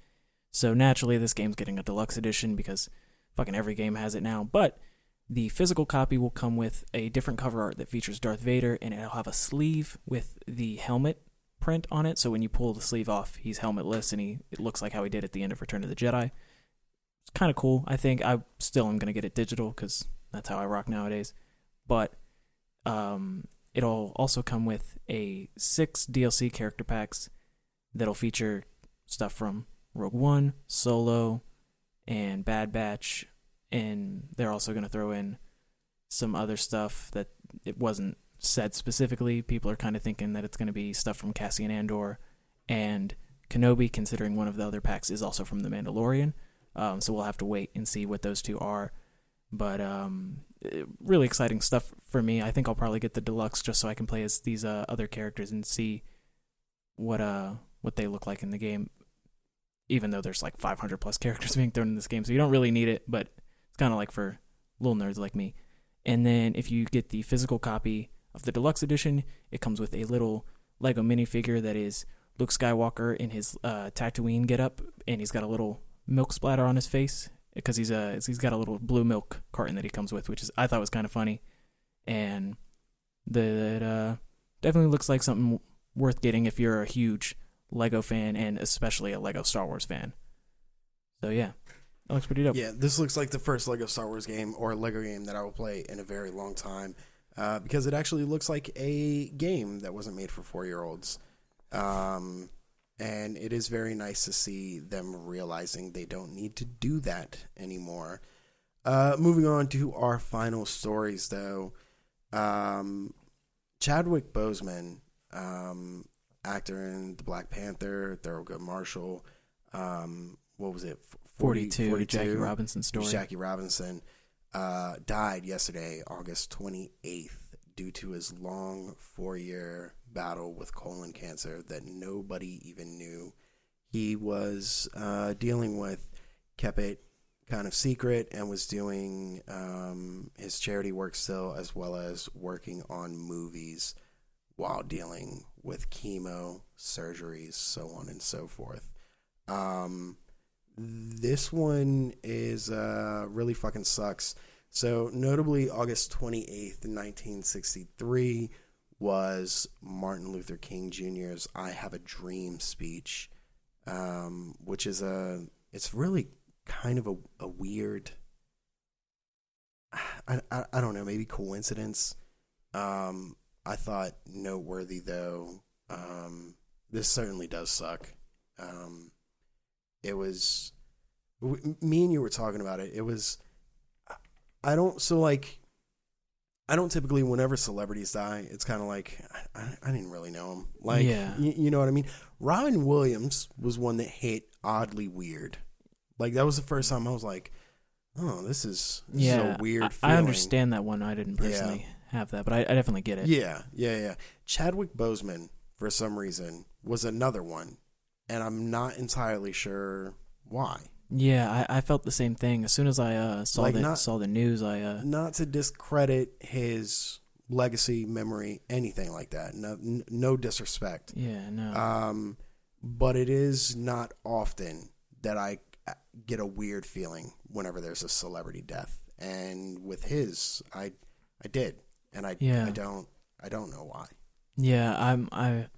So naturally, this game's getting a deluxe edition because fucking every game has it now. But the physical copy will come with a different cover art that features Darth Vader, and it'll have a sleeve with the helmet print on it. So when you pull the sleeve off, he's helmetless, and it looks like how he did at the end of Return of the Jedi. It's kind of cool. I think I still am going to get it digital because that's how I rock nowadays. But it'll also come with 6 DLC character packs that'll feature stuff from Rogue One, Solo, and Bad Batch, and they're also going to throw in some other stuff that it wasn't said specifically. People are kind of thinking that it's going to be stuff from Cassian Andor and Kenobi, considering one of the other packs is also from The Mandalorian. So we'll have to wait and see what those two are. But really exciting stuff for me. I think I'll probably get the deluxe just so I can play as these other characters and see what they look like in the game. Even though there's like 500 plus characters being thrown in this game, so you don't really need it, but it's kind of like for little nerds like me. And then if you get the physical copy of the deluxe edition, it comes with a little Lego minifigure that is Luke Skywalker in his Tatooine getup, and he's got a little milk splatter on his face because he's got a little blue milk carton that he comes with, which I thought was kind of funny, and that definitely looks like something worth getting if you're a huge Lego fan and especially a Lego Star Wars fan. So yeah, that looks pretty dope. Yeah, this looks like the first Lego Star Wars game or Lego game that I will play in a very long time because it actually looks like a game that wasn't made for 4-year-olds. And it is very nice to see them realizing they don't need to do that anymore. Moving on to our final stories, though. Chadwick Boseman, actor in The Black Panther, Thurgood Marshall, what was it? 42, Jackie Robinson story. Jackie Robinson died yesterday, August 28th, due to his long 4-year battle with colon cancer that nobody even knew he was dealing with. Kept it kind of secret and was doing his charity work still, as well as working on movies while dealing with chemo, surgeries, so on and so forth. This one is really fucking sucks. So notably, August 28th, 1963 was Martin Luther King Jr.'s I Have a Dream speech, which is it's really kind of a weird, I don't know, maybe coincidence. I thought noteworthy, though. This certainly does suck. It was, me and you were talking about it. It was, I don't typically, whenever celebrities die, it's kind of like, I didn't really know him. Like, yeah. You know what I mean? Robin Williams was one that hit oddly weird. Like, that was the first time I was like, oh, this is a weird feeling. I understand that one. I didn't personally have that, but I definitely get it. Yeah. Chadwick Boseman, for some reason, was another one, and I'm not entirely sure why. Yeah, I felt the same thing. As soon as I saw the news, not to discredit his legacy, memory, anything like that. No disrespect. Yeah, no. But it is not often that I get a weird feeling whenever there's a celebrity death, and with his, I did, and I don't know why. Yeah, I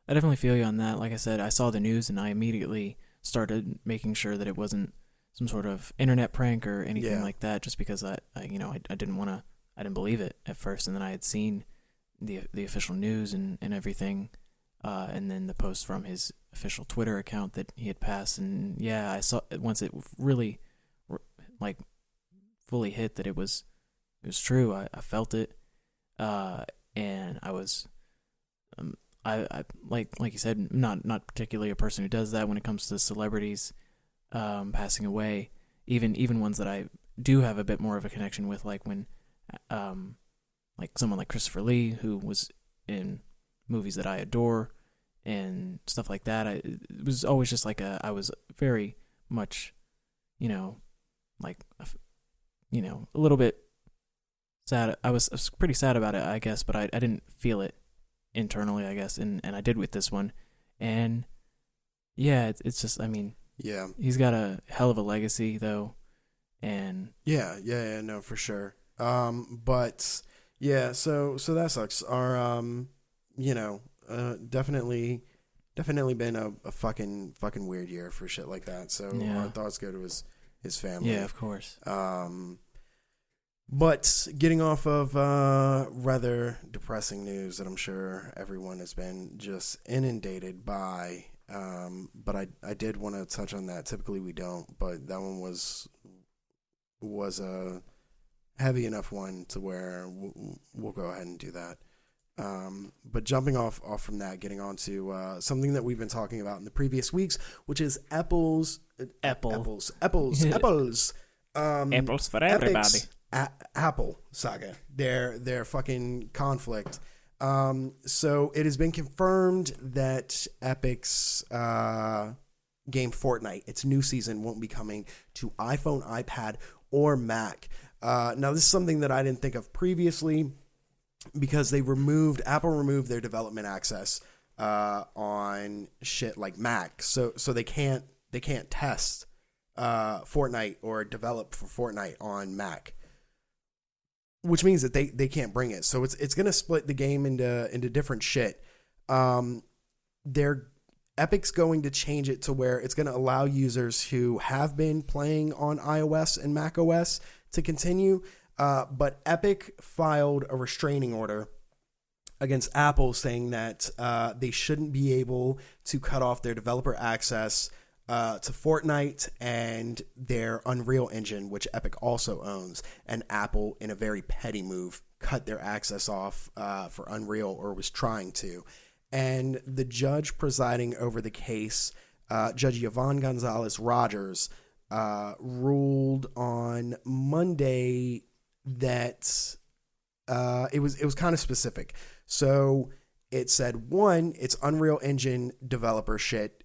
definitely feel you on that. Like I said, I saw the news and I immediately started making sure that it wasn't some sort of internet prank or anything like that, just because I didn't believe it at first, and then I had seen the official news and everything, and then the post from his official Twitter account that he had passed, and I saw once it really like fully hit that it was true. I felt it, and I was I like you said, not particularly a person who does that when it comes to celebrities passing away, even ones that I do have a bit more of a connection with, like when like someone like Christopher Lee, who was in movies that I adore, and stuff like that. It was always just like I was very much, like, a little bit sad. I was pretty sad about it, I guess, but I didn't feel it internally, I guess, and I did with this one. And yeah, it's just, I mean, yeah, he's got a hell of a legacy though, and yeah, no, for sure. But yeah, so that sucks. Our definitely been a fucking weird year for shit like that. So our thoughts go to his family. Yeah, of course. But getting off of rather depressing news that I'm sure everyone has been just inundated by, but I did want to touch on that. Typically we don't, but that one was a heavy enough one to where we'll go ahead and do that. But jumping off from that, getting on to something that we've been talking about in the previous weeks, which is Apple's Apples for everybody. Apple saga, their fucking conflict. So it has been confirmed that Epic's game Fortnite, its new season, won't be coming to iPhone, iPad, or Mac. Now this is something that I didn't think of previously, because Apple removed their development access on shit like Mac, so they can't test Fortnite or develop for Fortnite on Mac, which means that they can't bring it. So it's gonna split the game into different shit. Epic's going to change it to where it's going to allow users who have been playing on iOS and Mac OS to continue. But Epic filed a restraining order against Apple saying that they shouldn't be able to cut off their developer access to Fortnite and their Unreal Engine, which Epic also owns. And Apple, in a very petty move, cut their access off for Unreal, or was trying to. And the judge presiding over the case, Judge Yvonne Gonzalez Rogers, ruled on Monday that it was kind of specific. So it said, one, it's Unreal Engine developer shit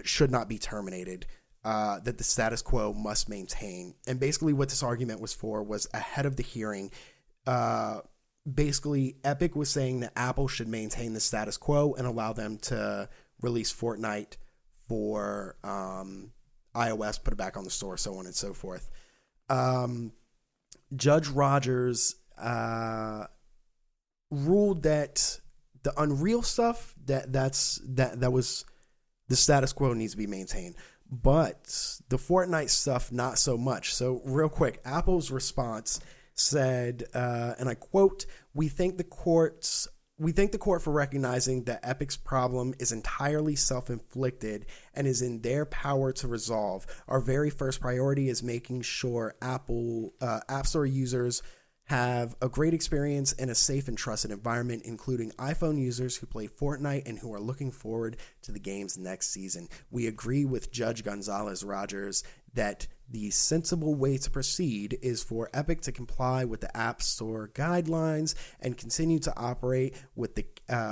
should not be terminated, that the status quo must maintain. And basically what this argument was for was ahead of the hearing. Basically, Epic was saying that Apple should maintain the status quo and allow them to release Fortnite for iOS, put it back on the store, so on and so forth. Judge Rogers ruled that the Unreal stuff that was the status quo needs to be maintained, but the Fortnite stuff not so much. So real quick, Apple's response said, and I quote, we thank the court for recognizing that Epic's problem is entirely self-inflicted and is in their power to resolve. Our very first priority is making sure Apple App Store users have a great experience in a safe and trusted environment, including iPhone users who play Fortnite and who are looking forward to the game's next season. We agree with Judge Gonzalez Rogers that the sensible way to proceed is for Epic to comply with the App Store guidelines and continue to operate with the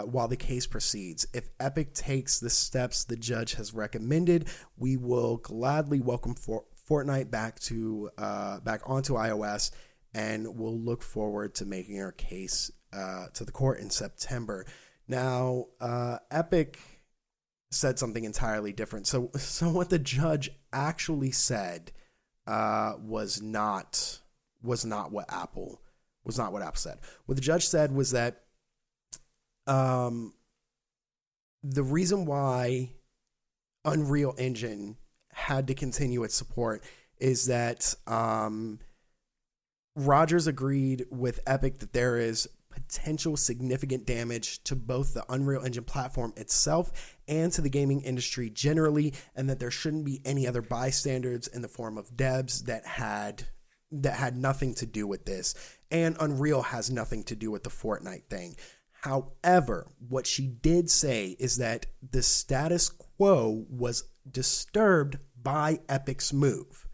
while the case proceeds. If Epic takes the steps the judge has recommended, we will gladly welcome Fortnite back onto iOS, and we'll look forward to making our case to the court in September. Now, Epic said something entirely different. So what the judge actually said was not what Apple said. What the judge said was that the reason why Unreal Engine had to continue its support is that Rogers agreed with Epic that there is potential significant damage to both the Unreal Engine platform itself and to the gaming industry generally, and that there shouldn't be any other bystanders in the form of devs that had nothing to do with this, and Unreal has nothing to do with the Fortnite thing. However, what she did say is that the status quo was disturbed by Epic's move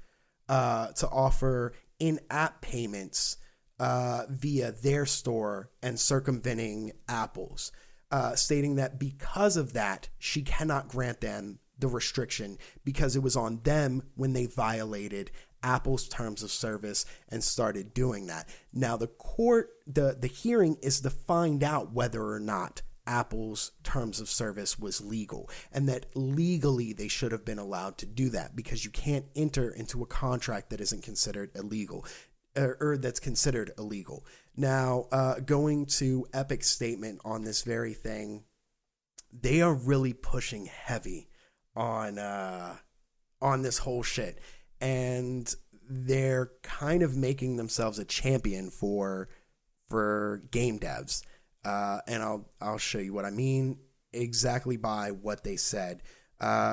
to offer in-app payments via their store and circumventing Apple's. stating that because of that, she cannot grant them the restriction because it was on them when they violated Apple's terms of service and started doing that. Now, the court, the hearing is to find out whether or not Apple's terms of service was legal, and that legally they should have been allowed to do that, because you can't enter into a contract that isn't considered illegal, or that's considered illegal. Now, going to Epic's statement on this very thing, they are really pushing heavy on this whole shit, and they're kind of making themselves a champion for game devs. And I'll show you what I mean exactly by what they said.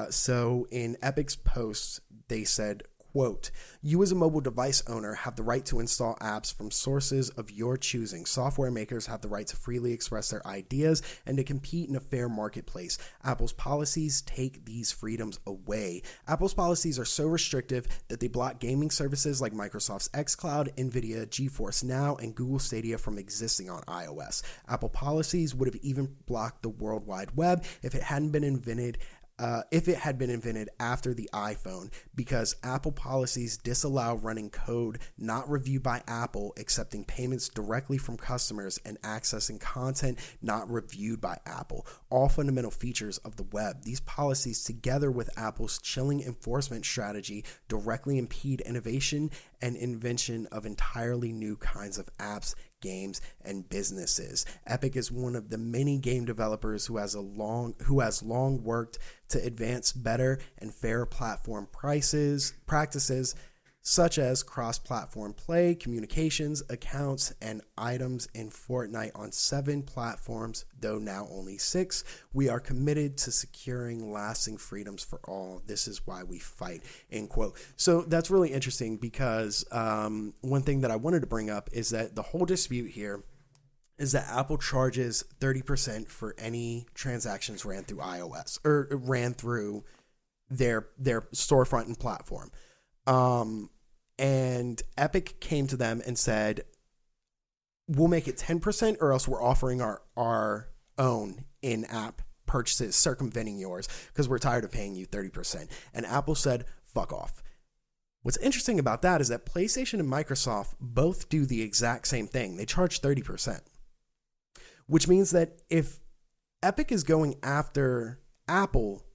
So in Epic's post, they said, quote, "You as a mobile device owner have the right to install apps from sources of your choosing. Software makers have the right to freely express their ideas and to compete in a fair marketplace. Apple's policies take these freedoms away. Apple's policies are so restrictive that they block gaming services like Microsoft's xCloud, Nvidia, GeForce Now, and Google Stadia from existing on iOS. Apple policies would have even blocked the World Wide Web if it had been invented after the iPhone, because Apple policies disallow running code not reviewed by Apple, accepting payments directly from customers, and accessing content not reviewed by Apple, all fundamental features of the web. These policies, together with Apple's chilling enforcement strategy, directly impede innovation and invention of entirely new kinds of apps, games, and businesses. Epic is one of the many game developers who has long worked to advance better and fairer platform practices such as cross-platform play, communications, accounts, and items in Fortnite on 7 platforms, though now only 6. We are committed to securing lasting freedoms for all. This is why we fight," end quote. So that's really interesting, because one thing that I wanted to bring up is that the whole dispute here is that Apple charges 30% for any transactions ran through iOS, or ran through their storefront and platform. And Epic came to them and said, "We'll make it 10%, or else we're offering our own in-app purchases circumventing yours, because we're tired of paying you 30%. And Apple said, "Fuck off." What's interesting about that is that PlayStation and Microsoft both do the exact same thing. They charge 30%, which means that if Epic is going after Apple,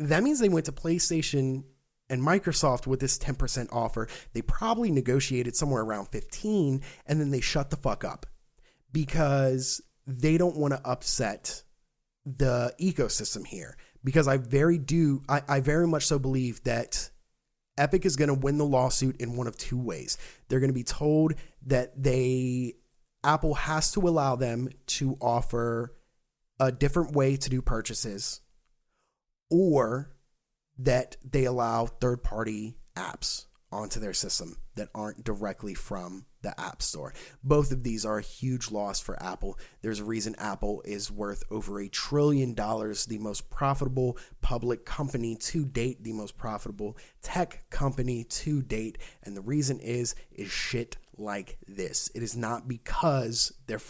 that means they went to PlayStation and Microsoft with this 10% offer. They probably negotiated somewhere around 15, and then they shut the fuck up, because they don't want to upset the ecosystem here. Because I very much so believe that Epic is going to win the lawsuit in one of two ways. They're going to be told that Apple has to allow them to offer a different way to do purchases, or that they allow third-party apps onto their system that aren't directly from the App Store. Both of these are a huge loss for Apple. There's a reason Apple is worth over $1 trillion, the most profitable public company to date, the most profitable tech company to date. And the reason is shit like this. It is not because their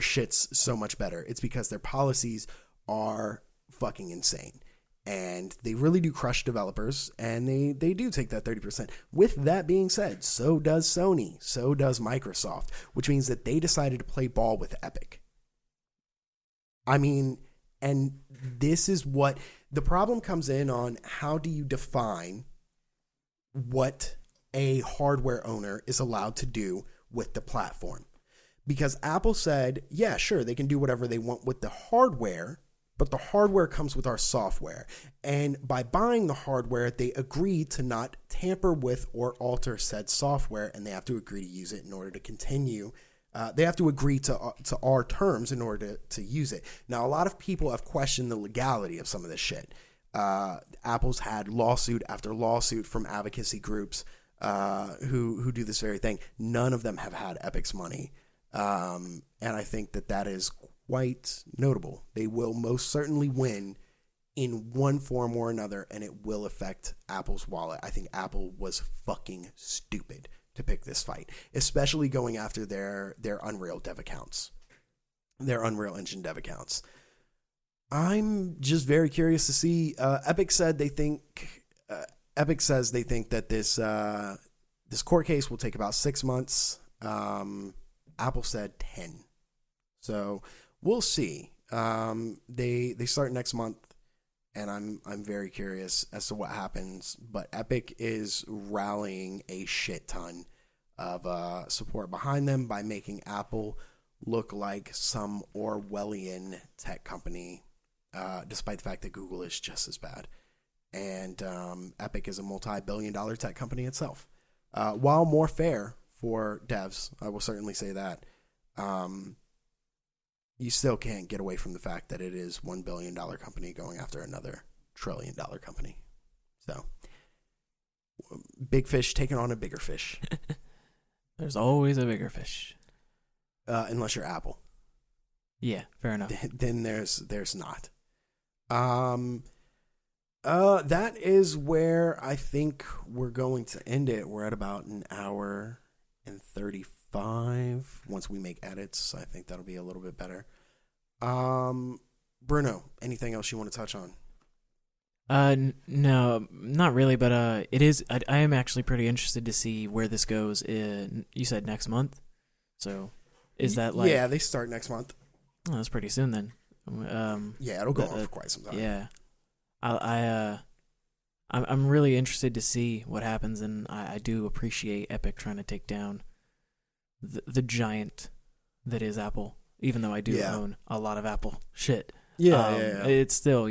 shit's so much better. It's because their policies are fucking insane. And they really do crush developers, and they do take that 30%. With that being said, so does Sony, so does Microsoft, which means that they decided to play ball with Epic. I mean, and this is what the problem comes in on: how do you define what a hardware owner is allowed to do with the platform? Because Apple said, yeah, sure, they can do whatever they want with the hardware, but the hardware comes with our software. And by buying the hardware, they agree to not tamper with or alter said software, and they have to agree to use it in order to continue. They have to agree to our terms in order to use it. Now, a lot of people have questioned the legality of some of this shit. Apple's had lawsuit after lawsuit from advocacy groups who do this very thing. None of them have had Epic's money. And I think that is quite notable. They will most certainly win in one form or another, and it will affect Apple's wallet. I think Apple was fucking stupid to pick this fight, especially going after their Unreal dev accounts. their Unreal Engine dev accounts. I'm just very curious to see. Epic says they think that this court case will take about 6 months. Apple said 10. So we'll see. They start next month, and I'm very curious as to what happens. But Epic is rallying a shit ton of support behind them by making Apple look like some Orwellian tech company, despite the fact that Google is just as bad. And Epic is a multi-billion-dollar tech company itself. While more fair for devs, I will certainly say that, you still can't get away from the fact that it is $1 billion company going after another $1 trillion company. So, big fish taking on a bigger fish. There's always a bigger fish. Unless you're Apple. Yeah, fair enough. Then there's not. That is where I think we're going to end it. We're at about an hour and 35. Once we make edits, I think that'll be a little bit better. Bruno, anything else you want to touch on? No, not really, but it is. I am actually pretty interested to see where this goes. You said next month, so is that like? Yeah, they start next month. Oh, that's pretty soon then. Yeah, it'll go on for quite some time. Yeah, I'm really interested to see what happens, and I do appreciate Epic trying to take down the giant that is Apple. Even though I do own a lot of Apple shit, it's still,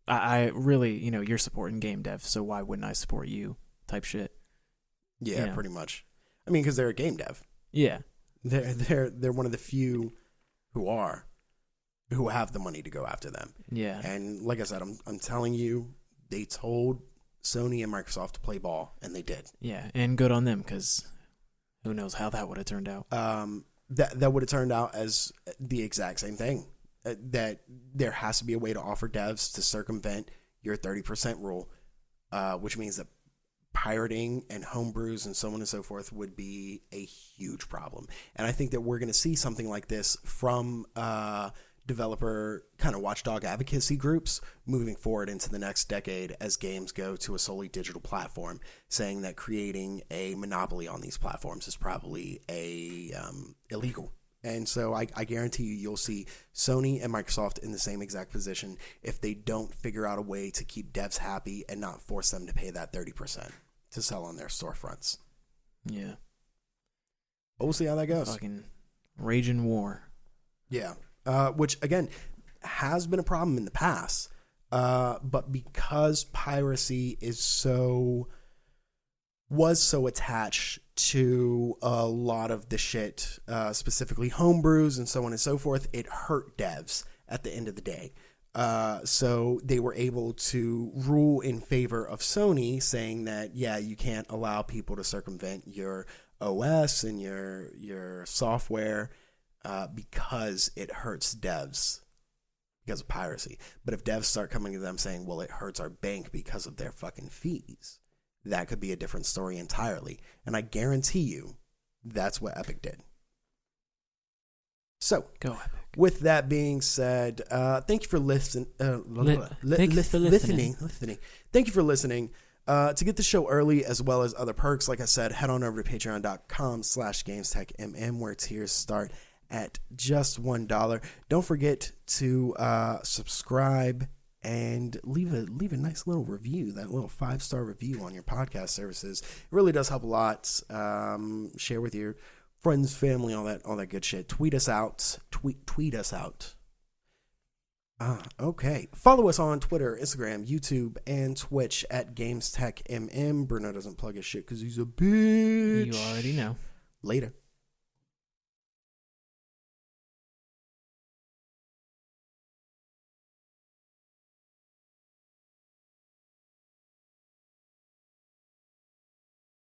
I really, you're supporting game dev, so why wouldn't I support you? Type shit. Yeah, pretty much. I mean, because they're a game dev. Yeah, they're one of the few who have the money to go after them. Yeah, and like I said, I'm telling you, they told Sony and Microsoft to play ball, and they did. Yeah, and good on them, because who knows how that would have turned out. That would have turned out as the exact same thing. That there has to be a way to offer devs to circumvent your 30% rule, which means that pirating and homebrews and so on and so forth would be a huge problem. And I think that we're going to see something like this from developer kind of watchdog advocacy groups moving forward into the next decade as games go to a solely digital platform, saying that creating a monopoly on these platforms is probably illegal. And so I guarantee you'll see Sony and Microsoft in the same exact position if they don't figure out a way to keep devs happy and not force them to pay that 30% to sell on their storefronts. Yeah. But we'll see how that goes. Fucking raging war. Yeah. Which, again, has been a problem in the past. But because piracy was so attached to a lot of the shit, specifically homebrews and so on and so forth, it hurt devs at the end of the day. So they were able to rule in favor of Sony, saying that, yeah, you can't allow people to circumvent your OS and your software because it hurts devs because of piracy. But if devs start coming to them saying, well, it hurts our bank because of their fucking fees, that could be a different story entirely. And I guarantee you that's what Epic did. So, go Epic. With that being said, thank you for listening. Thank you for listening. To get the show early as well as other perks, like I said, head on over to patreon.com/GamesTechMM, where tiers start at just $1. Don't forget to subscribe and leave a nice little review, that little 5-star review on your podcast services. It really does help a lot. Share with your friends, family, all that good shit. Tweet us out. Tweet us out. Okay. Follow us on Twitter, Instagram, YouTube, and Twitch at GamesTechMM. Bruno doesn't plug his shit because he's a bitch. You already know. Later.